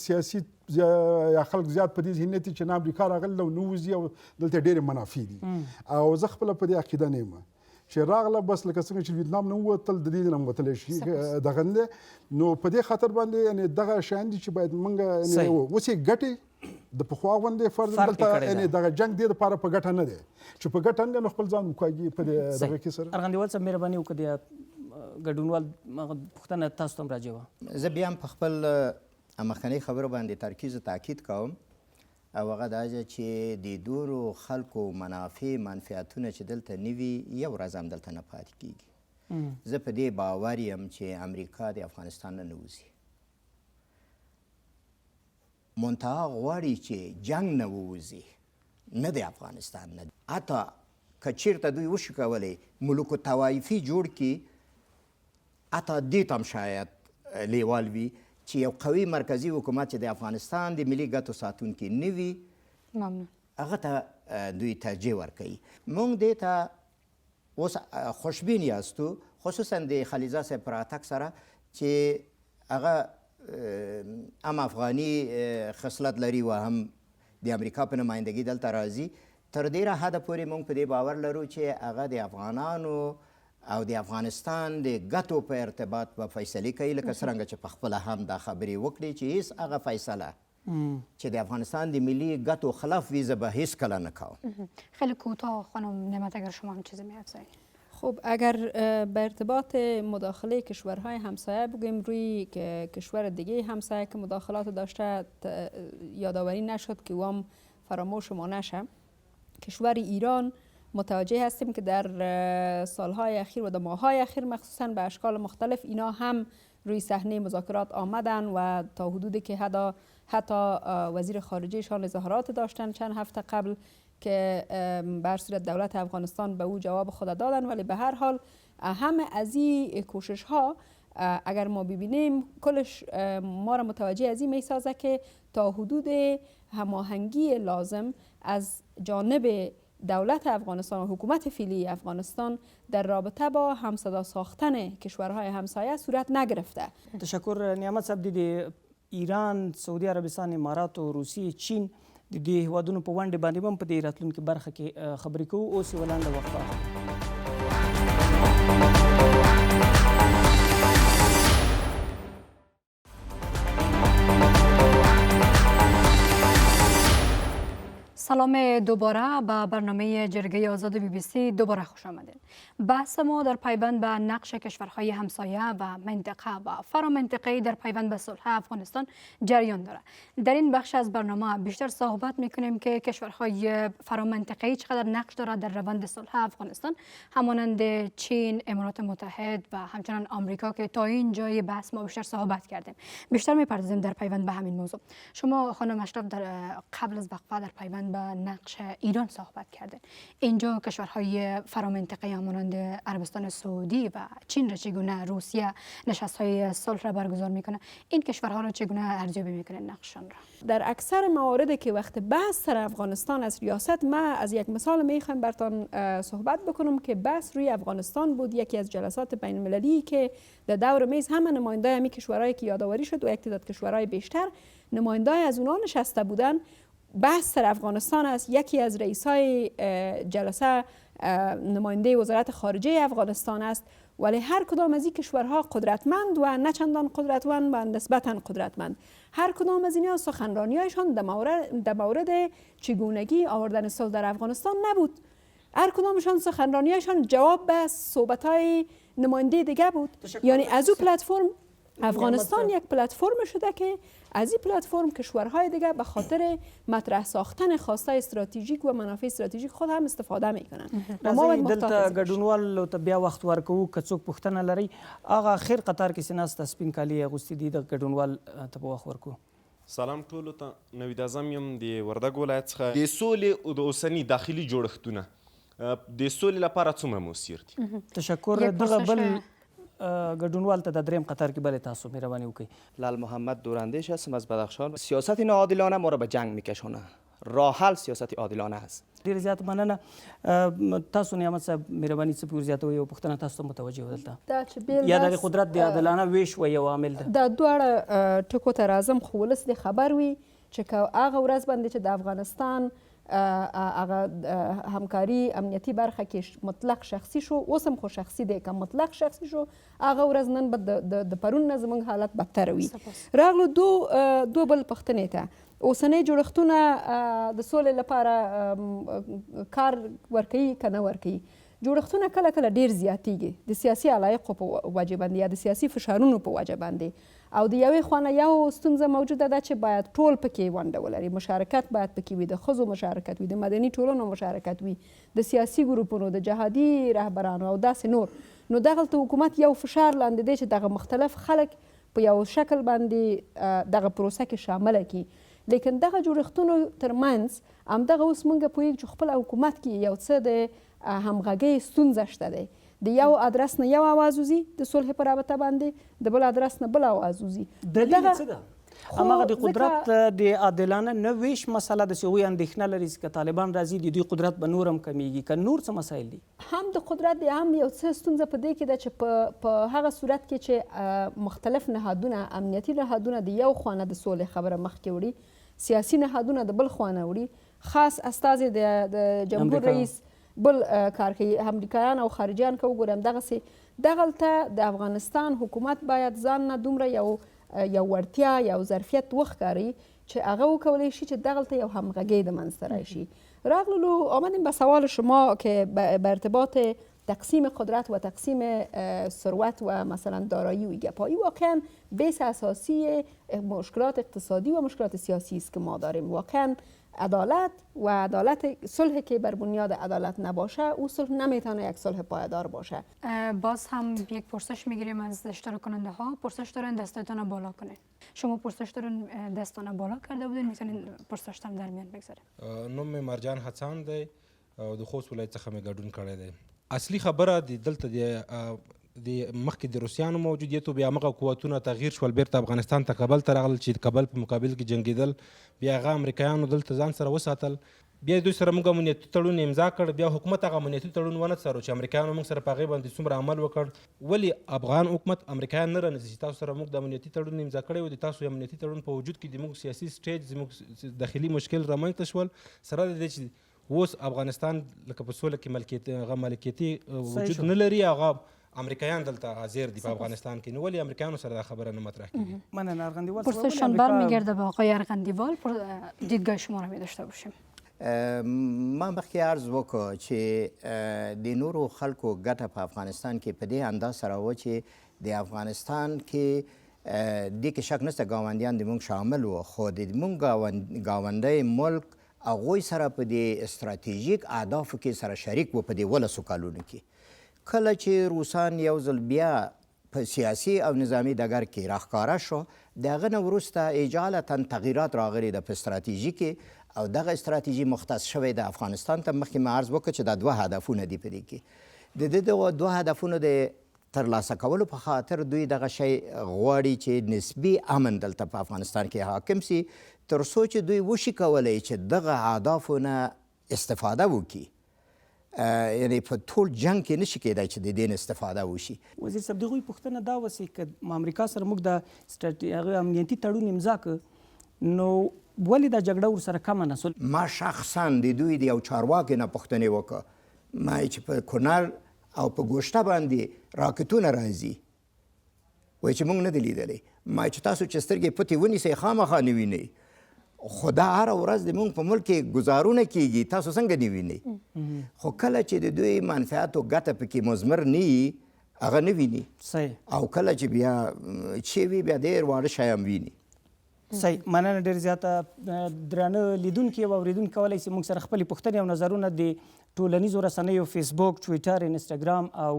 سیاسي یا خلک زیات په دې ذهنیت چې نه امریکا راغله او نه وځي او دلته ډېرې منافع دي. او زه خپله په دې عقیده نه یم چې راغله بس لکه څنګه چې ویتنام نه ووتل د دې نه هم وتلی شي دغه نه. نو په دې خاطر باندې یعنې دغه شیان دي چې باید موږ اوس یې ګټې د پخوا غوندې فرض دلته یعنې دغه جنګ دې دپاره په ګټه نه دی چې په ګټه نه دی نو خپل ځان وکاږي په دې دغه کې سره. ارغندیوال صاحب مهرباني وکړئ، ګډونوال پوښتنه تاسو ته هم راجع وه. زه بیا هم په خپل مخکنۍ خبرو باندې ترکیز تاکید کوم، او هغه دا چې د دورو خلکو منفعتونه چې دلته نه وي یو ورځ هم دلته نه پاتې کېږي. زه په دې باور یم چې امریکا د افغانستان نه وځي، منتها غواړي چې جنګ نه ووځي، نه د افغانستان نه. حتی که چېرته دوی وشي کولی ملوک طوایفي جوړ کړي، حتی دې ته هم شاید لیوال وي چې یو قوي مرکزي حکومت چې د افغانستان د ملي ګټو ساتونکی نه وي، هغه ته دوی ترجیح ورکوي. موږ دې ته اوس خوشبین یاستو، خصوصا د خلیزه صاحب په راتګ سره چې هغه هم افغاني خصلت لري و هم د امریکا په نمایندګي دلته راځي. تر ډېره حده پورې موږ په دې باور لرو چې هغه د افغانانو او د افغانستان د ګټو په ارتباط به فیصلې کوي، لکه څرنګه چې پخپله هم دا خبرې وکړي چې هیڅ هغه فیصله چې د افغانستان د ملی ګټو خلاف وي زه به هیڅ کله نه کوم. خیلی کوتاه خانم نعمت اگر شما هم چیزی می‌افزایید. خب اگر به ارتباط مداخله کشورهای همسایه بگویم، روی کشور دیگه همسایه که مداخلات داشته یادآوری نشد که وام فراموش ما نشه. کشور ایران متوجه هستیم که در سالهای اخیر و در ماههای اخیر مخصوصا به اشکال مختلف اینا هم روی صحنه مذاکرات آمدن و تا حدودی که حتی وزیر خارجهشان اظهارات داشتن چند هفته قبل که به هر صورت دولت افغانستان به او جواب خود دادن. ولی به هر حال همه از این کوشش ها اگر ما ببینیم کلش ما را متوجه از این میسازه که تا حدود هماهنگی لازم از جانب دولت افغانستان و حکومت فعلی افغانستان در رابطه با همصدا ساختن کشورهای همسایه صورت نگرفته. تشکر نعمت صاحب. د ایران، سعودي عربستان، امارات او روسیې، چین د دې هیوادونو په ونډې باندې هم په دې راتلونکي برخه کې خبرې کوو. اوس یې ولنډه وقفه. سلام دوباره به برنامه جرگه آزاد BBC دوباره خوش آمدید. بحث ما در پیوند به نقش کشورهای همسایه و منطقه و فرامنطقه‌ای در پیوند به صلح افغانستان جریان دارد. در این بخش از برنامه بیشتر صحبت میکنیم که کشورهای فرامنطقه‌ای چقدر نقش دارد در روند صلح افغانستان، همانند چین، امارات متحد و همچنان آمریکا که تا این جای بحث ما بیشتر صحبت کردیم. بیشتر میپردازیم در پیوند به همین موضوع. شما خانم اشرف در قبل از وقفه در پیوند به نقش ایران صحبت کردن. اینجا کشورهای فرامنطقه همانند عربستان سعودی و چین را چگونه، روسیه نشست‌های صلح را برگزار میکنه، این کشورها را چگونه ارزیابی میکنه نقششان را؟ در اکثر موارد که وقت بحث سر افغانستان از ریاست، ما از یک مثال میخوایم براتون صحبت بکنم که بحث روی افغانستان بود. یکی از جلسات بین المللی که در دور میز همه نماینده همی کشورهایی که یادآوری شد و یک تعداد کشورهای بیشتر نماینده از اونها نشسته بودن. بحث سر افغانستان است. یکی از رئیسای جلسه نماینده وزارت خارجه افغانستان است. ولی هر کدام از این کشورها قدرتمند و نه چندان قدرتمند و نسبتاً قدرتمند. هر کدام از اینها سخنرانی‌هایشان در مورد چگونگی آوردن صلح در افغانستان نبود. هر کدامشان سخنرانی‌هایشان جواب به صحبت‌های نماینده دیگه بود. یعنی از او پلتفرم افغانستان یک پلتفرم شده که از این پلتفرم کشورهای دیگه به خاطر مطرح ساختن خواسته استراتژیک و منافع استراتژیک خود هم استفاده میکنن. و ما باید دلته ګډونوالو ته بیا وخت ورکوو که څوک پوښتنه لري هغه اخر قطار کې چې ناسته سپین کالي اغوستي دي د ګډونوال ته به وخت ورکوو. سلام ټولو ته. نوید اعظم یم د وردګ ولایت څخه. د سولې او د اوسني داخلي جوړښتونه د سولې لپاره څومره مؤثر دي؟ تشکر. دغه بل گردونوال تا در دریم قطار که بله تاسو مهربانی وکړئ. لال محمد دوراندیش هستم از بدخشان. سیاست ناعادلانه ما را به جنگ میکشونه. راه حل سیاست عادلانه است. ډیر زیات مننه. تاسو نعمت صاحب مهرباني څه پور زیاتوي او پوښتنه تاسو ته متوجه ودلته یا د قدرت د عادلانه ویش و یو عامل ده. دا دواړه ټکو ته راځم خو ولس دې خبر وي چې هغه ورځ باندې چې د افغانستان هغه همکاري امنیتي برخه کې مطلق شخصي شو، اوس هم خو شخصي دی، که مطلق شخصي شو هغه ورځ نن به د پرون نه زموږ حالت بدتر وي. راغلو دو بل پوښتنې ته. اوسنۍ جوړښتونه د سولې لپاره کار ورکوي که نه ورکوي؟ جوړښتونه کله کله ډیر زیاتیږي د سیاسي علایقو په وجه باندې یا د سیاسي فشارونو په وجه باندې، او د یوې خوا نه یو ستونزه موجوده ده چې باید ټول پکې ونډه ولري، مشارکت باید پکې وي، د ښځو مشارکت وي، د مدني ټولنو مشارکت وي، د سیاسي ګروپونو، د جهادي رهبرانو او داسې نور. نو دغلته حکومت یو فشار لاندې دی چې دغه مختلف خلک په یو شکل باندې دغه پروسه کې شامله کړي. لیکن دغه جوړښتونو ترمنځ همدغه اوس موږ پوهېږو چې خپل حکومت کې یو څه د همغږۍ ستونزه شته دی. د یو ادرس نه یو آواز وځي د صلح په رابطه باندې، د بل ادرس نه بل آواز وځي. دلیل څه ده؟ هماغه د قدرت د عادلانه نه ویش مسله ده چې هغوی اندېښنه لري چې که طالبان راځي د دوی قدرت به نور هم کمیږي، که نور څه مسایل دي؟ هم د قدرت دی، هم یو څه ستونزه په دې کې ده چې په هغه صورت کې چې مختلف نهادونه، امنیتي نهادونه د یو خوا نه د سولې خبره مخکې وړي، سیاسي نهادونه د بل خوا نه وړي، خاص استازی د جمهور رئیس بل کار کوي، امریکایان او خارجیان که وګورم دغسې. دغلته د افغانستان حکومت باید ځان نه دومره یو وړتیا، یو ظرفیت وښکاري چې هغه وکولی شي چې دغلته یو همغږۍ د منځته راشي. راغللو آمدیم به سوال شما که به ارتباط تقسیم قدرت و تقسیم ثروت و مثلا دارایی و گپایی واقعا بیس اساسی مشکلات اقتصادی و مشکلات سیاسی است که ما داریم. واقعا عدالت و عدالت صلح که بر بنیاد عدالت نباشه او صلح نمیتونه یک صلح پایدار باشه. باز هم یک پرسش میگیریم از اشتراک کننده ها. پرسش دارن دستتان بالا کنین. شما پرسش دارن دستان بالا کرده بودین، میتونین پرسشتان در میان بگذارین. نوم مرجان حسن دی او د خوست ولایت څخه مې ګډون کړی دی. اصلي خبره د دلته د مخکې د روسیانو موجودیت او بیا هغه قوتونه تغییر شول، بیرته افغانستان ته کابل ته راغلل چې د کابل په مقابل کې جنګېدل، بیا هغه امریکایانو دلته ځان سره وساتل، بیا دوی سره موږ امنیتي تړون امضا کړ، بیا حکومت هغه امنیتي تړون ونه څارو چې امریکایانو موږ سره په هغې باندې څومره عمل وکړ. ولې افغان حکومت امریکایان نه رانیسي چې تاسو سره موږ د امنیتي تړون امضا کړی و، د تاسو امنیتي تړون په وجود کې د موږ سیاسي سټیج زموږ داخلي مشکل رامنځته شول، سره د دې چې اوس افغانستان لکه په سوله کې ملکیتي وجود نه لري، هغه امریکایان دلته حاضر دي په افغانستان کې. نو ولې امریکایانو سره دا خبره نه مطرح کیږي؟ مننه ارغندیوال. پرسششان برمیگرده به آقای ارغندیوال. دیدگاه شما رو می داشته باشیم. ما مخکې عرض وکړ چې د نورو خلکو ګټه په افغانستان کې په دې انداز سره و چې د افغانستان کې دې کې شک نشته ګاونډیان د موږ شامل و، خو د موږ ګاونډی ملک هغوی سره په دې استراتیژیک اهدافو کې سره شریک و په دې 12 کالونو کې. کله چې روسان یو ځل بیا په سیاسي او نظامی ډګر کې راښکاره شو، د هغه نه وروسته اجالتا تغییرات راغلي ده په استراتیژي کې، او دغه استراتیژي مختص شوی د افغانستان ته. مخکې ما عرض وکړ چې دا 2 هدفونه دي په دې کې. د دغه 2 هدفونو د ترلاسه کولو په خاطر دوی دغه شی غواړي چې نسبي امن دلته په افغانستان کې حاکم سي، تر څو چې دوی وشي کولی چې دغه اهدافو نه استفاده وکړي. یعنی په ټول جنگ کې نشي کېدای چې د دې نه استفاده وشي. وزیر صاحب د هغوی پوښتنه دا وسي که امریکا سره موږ د امنیتي تړون امضا کړ، نو ولې دا جګړه ورسره کمه نه سول؟ ما شخصا د دوی د یو چارواکي نه پوښتنې وکړه، ما چې په کونړ او په ګوشته باندې راکټونه راځي، وایي چې موږ نه دي لیدلی. ما چې تاسو چې سترګې پټې ونیسئ خامخا نه وینئ، خو دا هره ورځ د موږ په ملک کې ګزارونه کیږي، تاسو څنګه نه وینئ؟ خو کله چې د دوی منفعت او ګټه پکې مضمر نه وي هغه نه ویني صحیح. او کله چې بیا چې وي بیا ډېر واړه شیان ویني. صحیح، مننه ډېر زیاته. درانه لیدونکي او اورېدونکي کولی شي موږ سره خپلې پوښتنې او نظرونه د ټولنیزو رسنیو فیسبوک، ټویټر، انسټاګرام او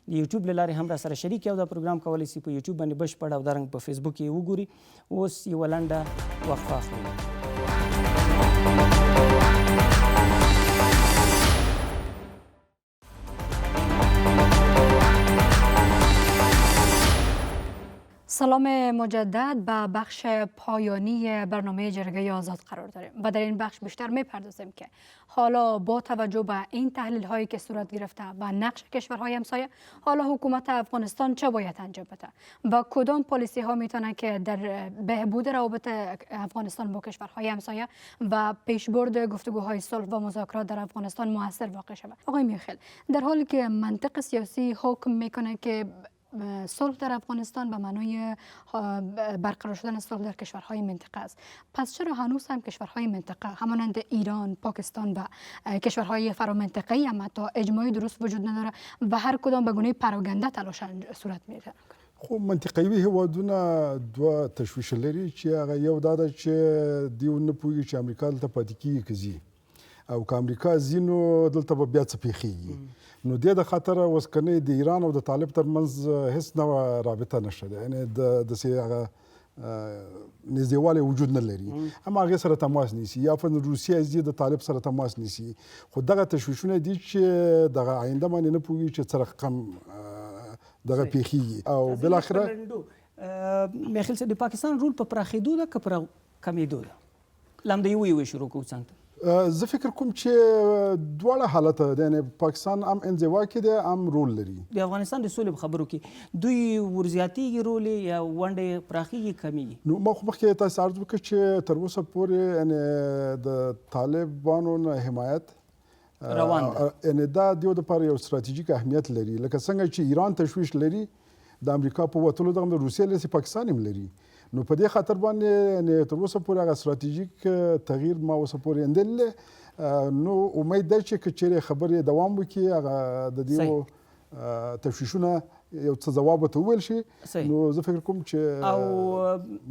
د یوټیوب له لارې هم را سره شریک او دا پروګرام کولی شي په یوټیوب باندې بشپړ او دارنګ په فیسبوک کې وګوري. اوس یوه لنډه وقفه اخلو. سلام مجدد به بخش پایانی برنامه جرگه آزاد قرار داریم و در این بخش بیشتر میپردازیم که حالا با توجه به این تحلیل هایی که صورت گرفته و نقش کشورهای همسایه، حالا حکومت افغانستان چه باید انجام بده و کدام پالیسی ها میتونه که در بهبود روابط افغانستان با کشورهای همسایه و پیشبرد گفتگوهای صلح و مذاکرات در افغانستان موثر واقع شود. آقای میخیل، در حالی که منطق سیاسی حکم میکنه که صلح در افغانستان به معنای برقرار شدن صلح در کشورهای منطقه است، پس چرا هنوز هم کشورهای منطقه همانند ایران، پاکستان و کشورهای فرامنطقه‌ای هم حتی اجماعی درست وجود نداره و هر کدام به گونه پراگنده تلاش صورت میگیره؟ خو منطقوي هیوادونه دوه تشویش لري چې هغه یو دا ده چې دیو نه پوهېږي چې امریکا دلته پاتې کېږي که ځي او که امریکا ځي نو دلته به بیا څه پېښېږي. نو دې د خاطره اوس کنه د ایران او د طالب ترمنځ هیڅ نوعه رابطه نشته ده، یعنې داسې هغه نږدېوالی وجود نه لري. هم هغې سره تماس نیسي یا په روسیه ځي د طالب سره تماس نیسي، خو دغه تشویشونه دي چې دغه آینده باندې نه پوهېږي چې څه رقم دغه پېښېږي او بالاخره میخیل صاحب د پاکستان رول په پراخېدو ده که په کمېدو ده؟ له همدې یوې شروع کوو څنګ ته. زه فکر کوم چې دواړه حالت ده، یعنې پاکستان هم انزوا کې دی هم رول لري. د افغانستان د سولې په خبرو کې دوی ورزیاتېږي رول یا ونډه پراخېږي کمیږي؟ نو ما خو مخکې تاسو عرض وکړ چې تر اوسه پورې یعنې د طالبانو نه حمایت روان ده، یعنې دا دیو دپاره یو ستراتیژیک اهمیت لري، لکه څنګه چې ایران تشویش لري د امریکا په وتلو، دغه د روسیې لسې پاکستان هم لري. نو په دې خاطر باندې تر اوسه پورې هغه ستراتیژیک تغییر ما اوسه پورې اندل نو امید ده چې که چیرې خبرې دوام وکړي هغه د دې تشویشونه یو څه ځواب ورته وویل شي، نو زه فکر کوم چې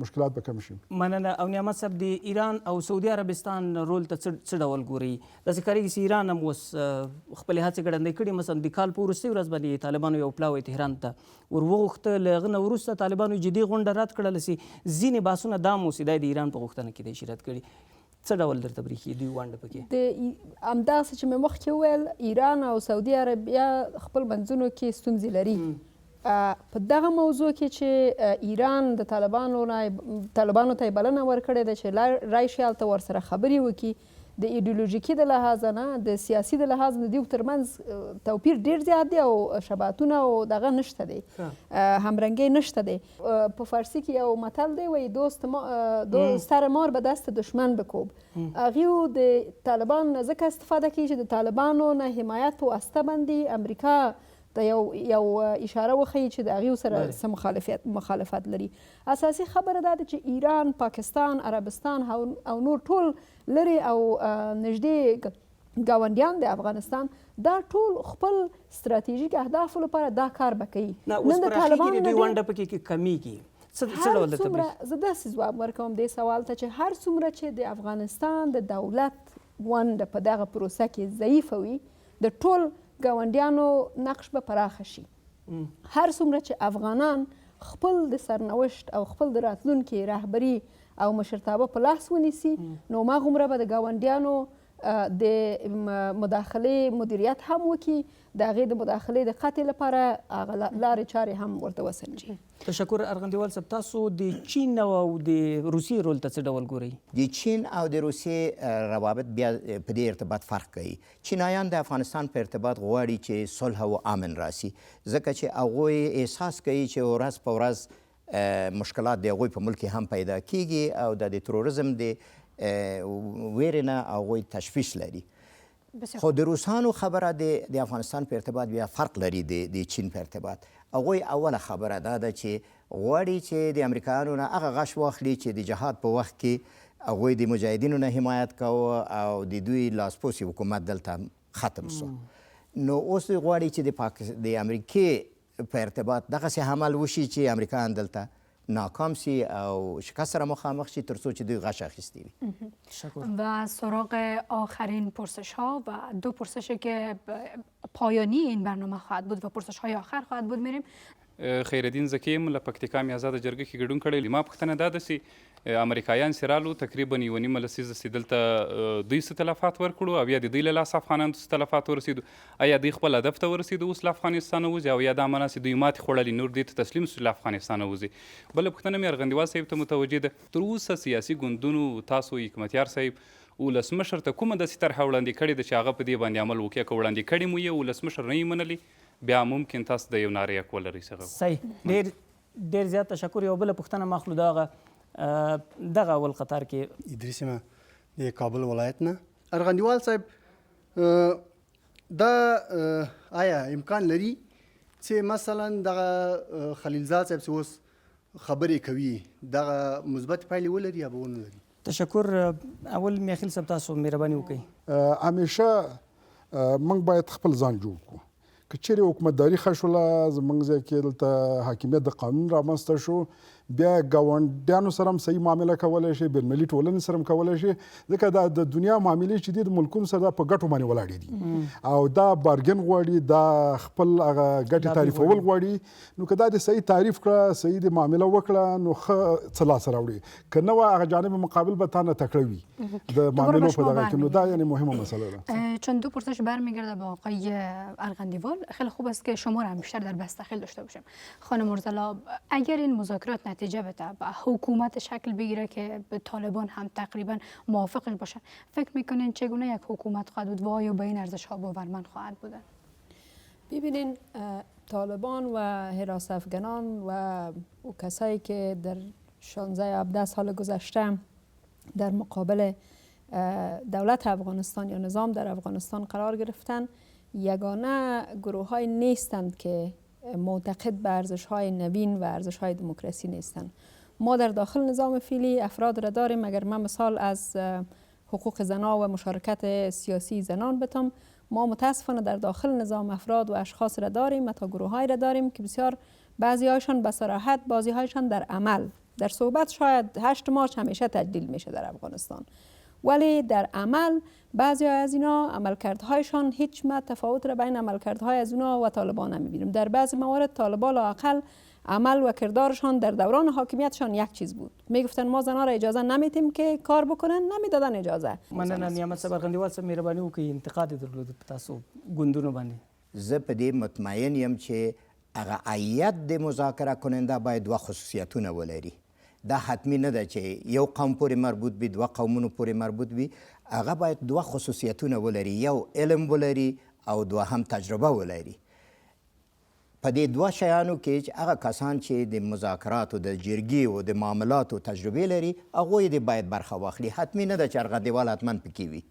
مشکلات به کم شي. مننه. او نعمت صاحب د ایران او سعودي عربستان رول ته څه ډول ګوري؟ داسې ښکارېږي چې ایران هم اوس خپلې هڅې ګړندۍ کړي، مثلا د کال په وروستۍ ورځ باندې طالبانو یو پلاوی تهران ته ور وغوښته، له هغه نه وروسته طالبانو جدي غونډه رد کړله چې ځینې بحثونه دا هم اوس د ایران په غوښتنه کې دی چې رد کړي. څه ډول درته برېښي دوی ونډه پکې؟ همداسې چې مې مخکې وویل ایران او سعودي عربیه خپل منځونو کې ستونزې لري. په دغه موضوع کې چې ایران د طالبانو ته یې بلنه ورکړې ده چې راشي هلته ورسره خبرې وکړي، د ایډیولوژیکي د لحاظه نه د سیاسي د لحاظ د دوی ترمنځ توپیر ډېر زیات دی او شباهتونه او دغه نشته دی، همرنګۍ نشته دی. په فارسي کې یو متل دی وایي دوست سر مار به دست دشمن بکوب. هغوی د طالبان نه ځکه استفاده کوي چې د طالبانو نه حمایت په واسطه باندې امریکا ته یو اشاره وښیي چې د هغوی سره څه مخالفت لري. اساسي خبره دا ده چې ایران، پاکستان، عربستان او نور ټول لرې او نږدې ګاونډیان د افغانستان دا ټول خپل ستراتیژیک اهدافو لپاره دا کار به کوي. اوس پراخېږي د دوی ونډه پکې کمیږي. څه ډول درته برېښي؟ زه داسې ځواب ورکوم دې سوال ته چې هر څومره چې د افغانستان د دولت ونډه په دغه پروسه کې ضعیفه وي د ټول ګاونډیانو نقش به پراخه شي. هر څومره چې افغانان خپل د سرنوشت او خپل د راتلونکي رهبري او مشرتابه په لاس ونیسي نو هماغومره به د ګاونډیانو د مداخلې مدیریت هم وکړي، د هغې د مداخلې د قطع لپاره هغه لارې چارې هم ورته وسنجي. تشکر ارغندیوال صاحب. تاسو د چین او د روسیې رول ته څه ډول ګورئ؟ د چین او د روسیې روابط بیا په دې ارتباط فرق کوي. چینایان د افغانستان په ارتباط غواړي چې صلح او امن راسي، ځکه چې هغوی احساس کوي چې ورځ په ورځ مشکلات د هغوی په ملک هم پیدا کیږي او د تروریزم د ویرې نه هغوی تشویش لري. خو د روسانو خبره د افغانستان په ارتباط بیا فرق لري د چین په ارتباط. هغوی اوله خبره دا ده چې غواړي چې د امریکایانو نه هغه غش واخلي چې د جهاد په وخت کې هغوی د مجاهدینو نه حمایت کوه او د دوی لاسپوڅي حکومت دلته ختم سو. نو اوس غواړي چې د امریکې په ارتباط دغسې حمل وشي چې امریکایان دلته ناکام سي او شکست سره مخامخ شي تر څو چې دوی غش اخیستی وي. و سراغ آخرین پرسش ها و 2 پرسشی که پایانی این برنامه خواهد بود و پرسش های آخر خواهد بود میریم. خیرالدین زکیم له پکتیکا میازاده جرګه کې ګډون کړی. ما پوښتنه دا ده چې امریکایان چې رالو تقریبا 1.5 لسیزه چې دلته دوی څه تلفات ورکړو او یا د دوی له لاسه افغانانو څه تلفات ورسېدو، آیا دوی خپل هدف ته ورسېدو اوس له افغانستانه وځي او یا دا معنا چې دوی ماتې خوړلې نور دوی ته تسلیم شو له افغانستانه وځي؟ بله پوښتنه مې ارغندیوال صاحب ته متوجه ده، تر اوسه سیاسي ګوندونو تاسو حکمتیار صاحب ولسمشر ته کومه داسې طرحه وړاندې کړې ده چې هغه په دې باندې عمل وکړي؟ که وړاندې کړې مو یې ولسمشر نه یې منلي بیا ممکن تاسو د یو ناره یک ولرئ. صحیح، ډېر زیات تشکر. یو بله پوښتنه ماخلو دغه اول قطار کې ادریس یم د کابل ولایت نه. ارغندیوال صاحب دا آیا امکان لري چې مثلا دغه خلیلزاد صاحب چې اوس خبرې کوي دغه مثبت پایلې ولري یا به ونه لري؟ تشکر. اول میاخیل صاحب تاسو مهرباني وکړئ. همیشه موږ باید خپل ځان جوړ کړو. که چیرې حکومتداري ښه شوله زموږ ځای کې دلته حاکمیت د قانون رامنځته شو، بیا ګاونډیانو سره هم صحیح معامله کولی شي، بینالمللي ټولنې سره هم کولی شي، ځکه دا د دنیا معاملې چې دي د ملکونو سره دا په ګټو باندې ولاړې دي او دا بارګین غواړي، دا خپل هغه ګټې تعریفول غواړي. نو که دا د صحیح تعریف کړه، صحیح د معامله وکړه، نو ښه څه لاسه راوړي. که نه وه هغه جانب مقابل به تا نه تکړه وي د معاملو په دغه کې. نو دا یعنی مهمه مسئله ده. چون 2 پرسش برمیگرده به آقای ارغندیوال. خیلی خوب است که شما را هم بیشتر در بس داخل داشته باشیم. خانم مرزلا، اگر این مذاکرات نتیجه بده و حکومت شکل بگیره که به طالبان هم تقریبا موافقش باشن، فکر میکنین چگونه یک حکومت خواهد بود و آیا به این ارزش ها باورمند خواهد بودن؟ ببینین طالبان و حراس افغانان و کسایی که در 16-17 سال گذشته در مقابل دولت افغانستان یا نظام در افغانستان قرار گرفتن، یگانه گروه های نیستند که معتقد به ارزش های نوین و ارزش های دموکراسی نیستند. ما در داخل نظام فعلی افراد را داریم. اگر من مثال از حقوق زنان و مشارکت سیاسی زنان بتم، ما متاسفانه در داخل نظام افراد و اشخاص را داریم، حتی گروه های را داریم که بسیار بعضی هایشان به صراحت، بعضی هایشان در عمل، در صحبت شاید 8 مارچ همیشه تجلیل میشه در افغانستان، ولی در عمل بعضی از اینا عملکردهایشان هیچ تفاوت را بین عملکردهای از اونا و طالبان نمیبینیم. در بعضی موارد طالبان لااقل عمل و کردارشان در دوران حاکمیتشان یک چیز بود. میگفتن ما زنا را اجازه نمیدیم که کار بکنن، نمیدادن اجازه. مننه. نیامت صاحب، ارغندیوال صاحب مهرباني وکړئ، انتقاد درلود تاسو ګوندونو باندې. زه په دې مطمئن یم چې هغه عیت د مذاکره کننده باید 2 خصوصیتونه ولري. دا حتمی نه ده چې یو قوم پورې مربوط وي، 2 قومونو پورې مربوط وي. هغه باید 2 خصوصیتونه ولري، یو علم ولري او 2 هم تجربه ولري. په دې 2 شیانو کې چې هغه کسان چې د مذاکراتو د جرګې او د معاملاتو تجربې لري هغوی دې باید برخه واخلي. حتمی نه ده چې ارغندیوال حتما پکې وي.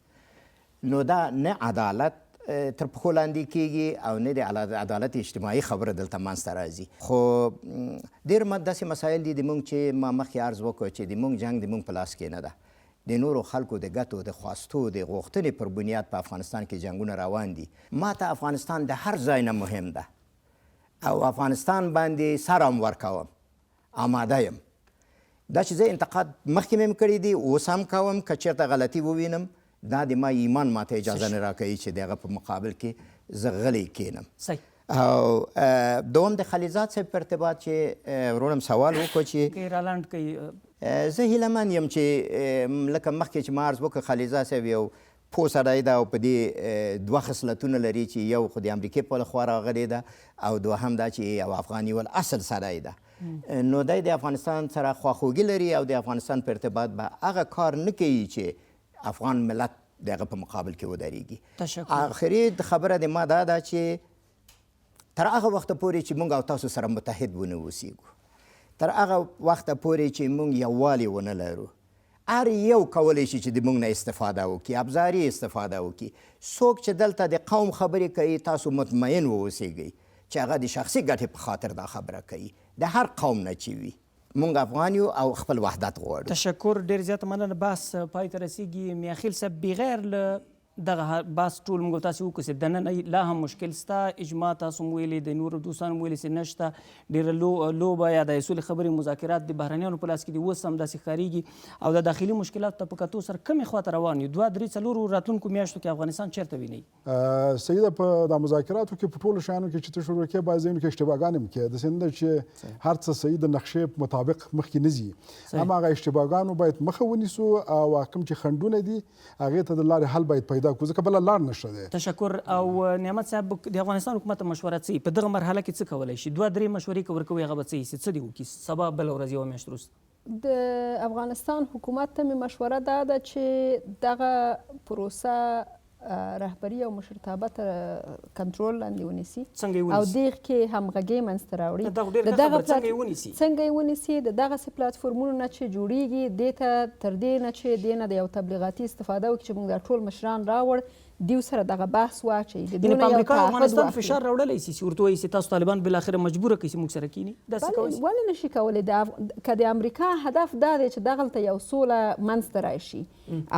نو دا نه عدالت تر پښو لاندې کیږي او نه د عدالت اجتماعي خبره دلته منځته راځي. خو ډېر داسې مسایل دي موږ چې ما مخکې عرض وکړ چې د موږ جنګ د موږ په لاس کې نه ده. د نورو خلکو د ګټو د خواستو د غوښتنې پر بنیاد په افغانستان کې جنګونه روان دي. ما ته افغانستان د هر ځای نه مهم ده او افغانستان باندې سر هم ورکوم، آماده یم. دا چې زه انتقاد مخکې مې کړی دی، اوس هم کوم. که چېرته غلطي ووینم، دا د ما ایمان ماته اجازه نه راکوي چې د هغه په مقابل کې زه غلی کښېنم. او دوم د خلیلزاد صاحب په ارتباط چې ورور هم سوال وکړو چې رالنډ کوي، زه هیله من یم چې لکه مخکې چې ما عرض وکړ خلیلزاد صاحب یو پوه سړی ده او په دې 2 خصلتونه لري چې یو خو د امریکې په لخوا راغلی ده او دوهم دا چې یو افغاني اصل سړی ده. نو دی د افغانستان سره خواخوږي لري او د افغانستان په ارتباط به هغه کار نه کوي چې افغان ملت د هغه په مقابل کې ودرېږي. آخري خبره د ما دا ده چې تر هغه وخته پورې چې موږ او تاسو سره متحد ونه اوسېږو، تر هغه وخته پورې چې موږ یووالی ونه لرو، هر یو کولی شي چې د موږ نه استفاده وکړي، ابزاري استفاده وکړي. څوک چې دلته د قوم خبرې کوي، تاسو مطمئن واوسېږئ چې هغه د شخصي ګټې په خاطر دا خبره کوي. د هر قوم نه چې وي، موږ افغان یو او خپل وحدت غواړو. تشکر. ډېر زیاته مننه. بحث پای ته رسیږي. میاخیل صاحب، بغیر له دغه بحث ټول موږ تاسو وکړو چې دننه لا هم مشکل شته. اجماع تاسو مو ویلې، د نورو دوستانو مو ویلې چې نشته. ډېره لوبه یا د سولې خبرې مذاکرات د بهرنیانو په لاس کې دي، اوس هم داسې ښکارېږي. او د داخلي مشکلاتو ته په کتو سره کومې خواته روان یو؟ 2 3 4 راتلونکو میاشتو کې افغانستان چیرته وینئ؟ سیده په د مذاکراتو کې په ټولو شیانو کې چې ته شروع کې باید ځینو کې اشتباهګانې هم کې داسې نه ده چې هر څه صحیح د نقشې په مطابق مخکې نه ځي. هماغه اشتباهګانو باید مخه ونیسو او کوم چې خنډونه دي هغې ته د لارې حل باید پیدا کړو، ځکه بله لار نشته دی. تشکر. او نعمت صاحب د افغانستان حکومت مشوره څه په دغه مرحله کې څه کولی شي؟ 2 3 مشورې که ورکوي هغه به څه یي؟ څه دې وکړي سبا بله ورځ یوه میاشت وروسته؟ د افغانستان حکومت ته مې مشوره دا ده چې دغه پروسه رهبري او مشرتابه ته کنټرول لاندې ونیسي او دغه کې همغږي منځته راوړي. څنګه یې ونیسي؟ د دغسې پلاتفورمونو نه چې جوړیږي دې ته تر دې نه چې دې نه د یو تبلیغاتي استفاده وکړي چې موږ دا ټول مشران راوړ دیو سره دغه بحث واچوي. د په امریکا او افغانستان فشار راوړلی شي چې ورته وایي چې تاسو طالبان بالاخره مجبوره کړئ چې موږ سره کینی؟ داسې کولی شي؟ ولې نشي کولی؟ که د امریکا هدف دا دی چې دغلته یو سوله منځته راشي،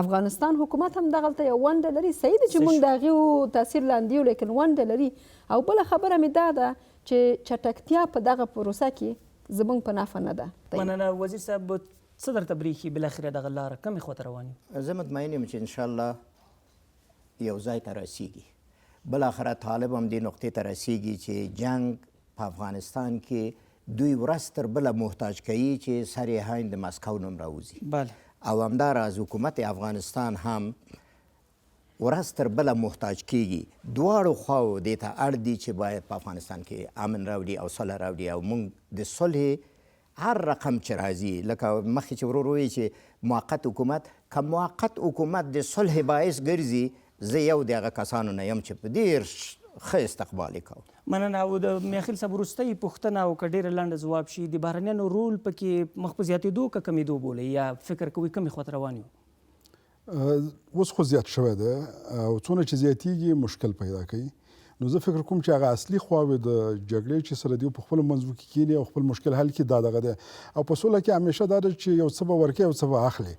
افغانستان حکومت هم دغلته یو ونډه لري. صحیح ده چې موږ د هغې تاثیر لاندې یو، لیکن ونډه لري. او بله خبره مې دا ده چې چټکتیا په دغه پروسه کې زموږ په نفع نه ده. مننه. وزیر صاحب څه درته بریښي بالاخره دغه لاره کومې خواته روان یو؟ زه مطمئن یم چې انشاءالله یو ځای ته رسیږي. بالاخره طالب هم دې نقطې ته رسیږي چې جنگ په افغانستان کې دوی ورځ تر بله محتاج کوي چې سر یې هین د مسکو نوم راوځي. او همداراز حکومت افغانستان هم ورځ تر بله محتاج کیږي. دواړو خواو دې ته اړ دي چې باید په افغانستان کې امن راوړي او صلح راوړي. او موږ د صلح هر رقم چې راځي، لکه مخکې چې ورور وایي چې موقت حکومت، که موقت حکومت د صلح باعث ګرځي، زه یو د هغه کسانو نه یم چې په ډېر ښه استقبال یې کوم. مننه. او د میاخیل صاحب وروستۍ پوښتنه او که ډېره لنډه ځواب شي، د بهرنیانو رول پکې مخ په زیاتېدو که کمېدو بولئ یا فکر کوئ کومې خواته روان یو؟ اوس خو زیات شوی دی او څونه چې زیاتېږي مشکل پیدا کوي. نو زه فکر کوم چې هغه اصلي خواوې د جګړې چې سره دی په خپلو منځو کې کیني او خپل مشکل حل کړي، دا دغه دی. او په سوله کې همیشه دا ده چې یو څه به ورکوي او څه به اخلي.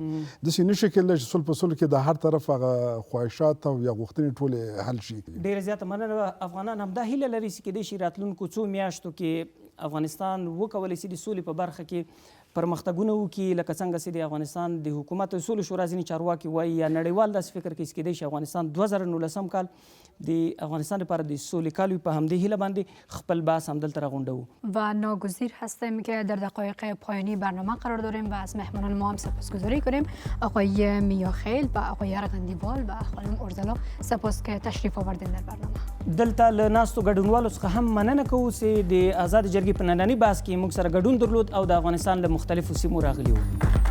داسې نشي کېدلی چې صلح په صلح کې د هر طرف هغه خواهشات او یا غوښتنې ټولې حل شي. ډېره زیاته مننه. افغانان همدا هیله لري چې کیدای شي راتلونکو څو میاشتو کې افغانستان وکولی شي د سولې په برخه کې پرمختګونه وکړي، لکه څنګه چې د افغانستان د حکومت او سولې شورا ځینې چارواکي وایي یا نړیوال داسې فکر کوي چې کیدای شي افغانستان 2019 کال د افغانستان لپاره د سولې کال وي. په همدې هیله باندې خپل بحث همدلته راغونډوو و ناگزیر هستیم که در دقایق پایانی برنامه قرار داریم و از مهمانان ما هم سپاسگزاری کنیم. آقای میاخیل و آقای ارغندیوال و خانم اورزلا، سپاس که تشریف آوردین در برنامه. دلته له ناستو ګډونوالو څخه هم مننه کوو چې د آزاد جرګې په ننني بحث کې موږ سره ګډون درلود او د افغانستان له مختلفو سیمو راغلي وو.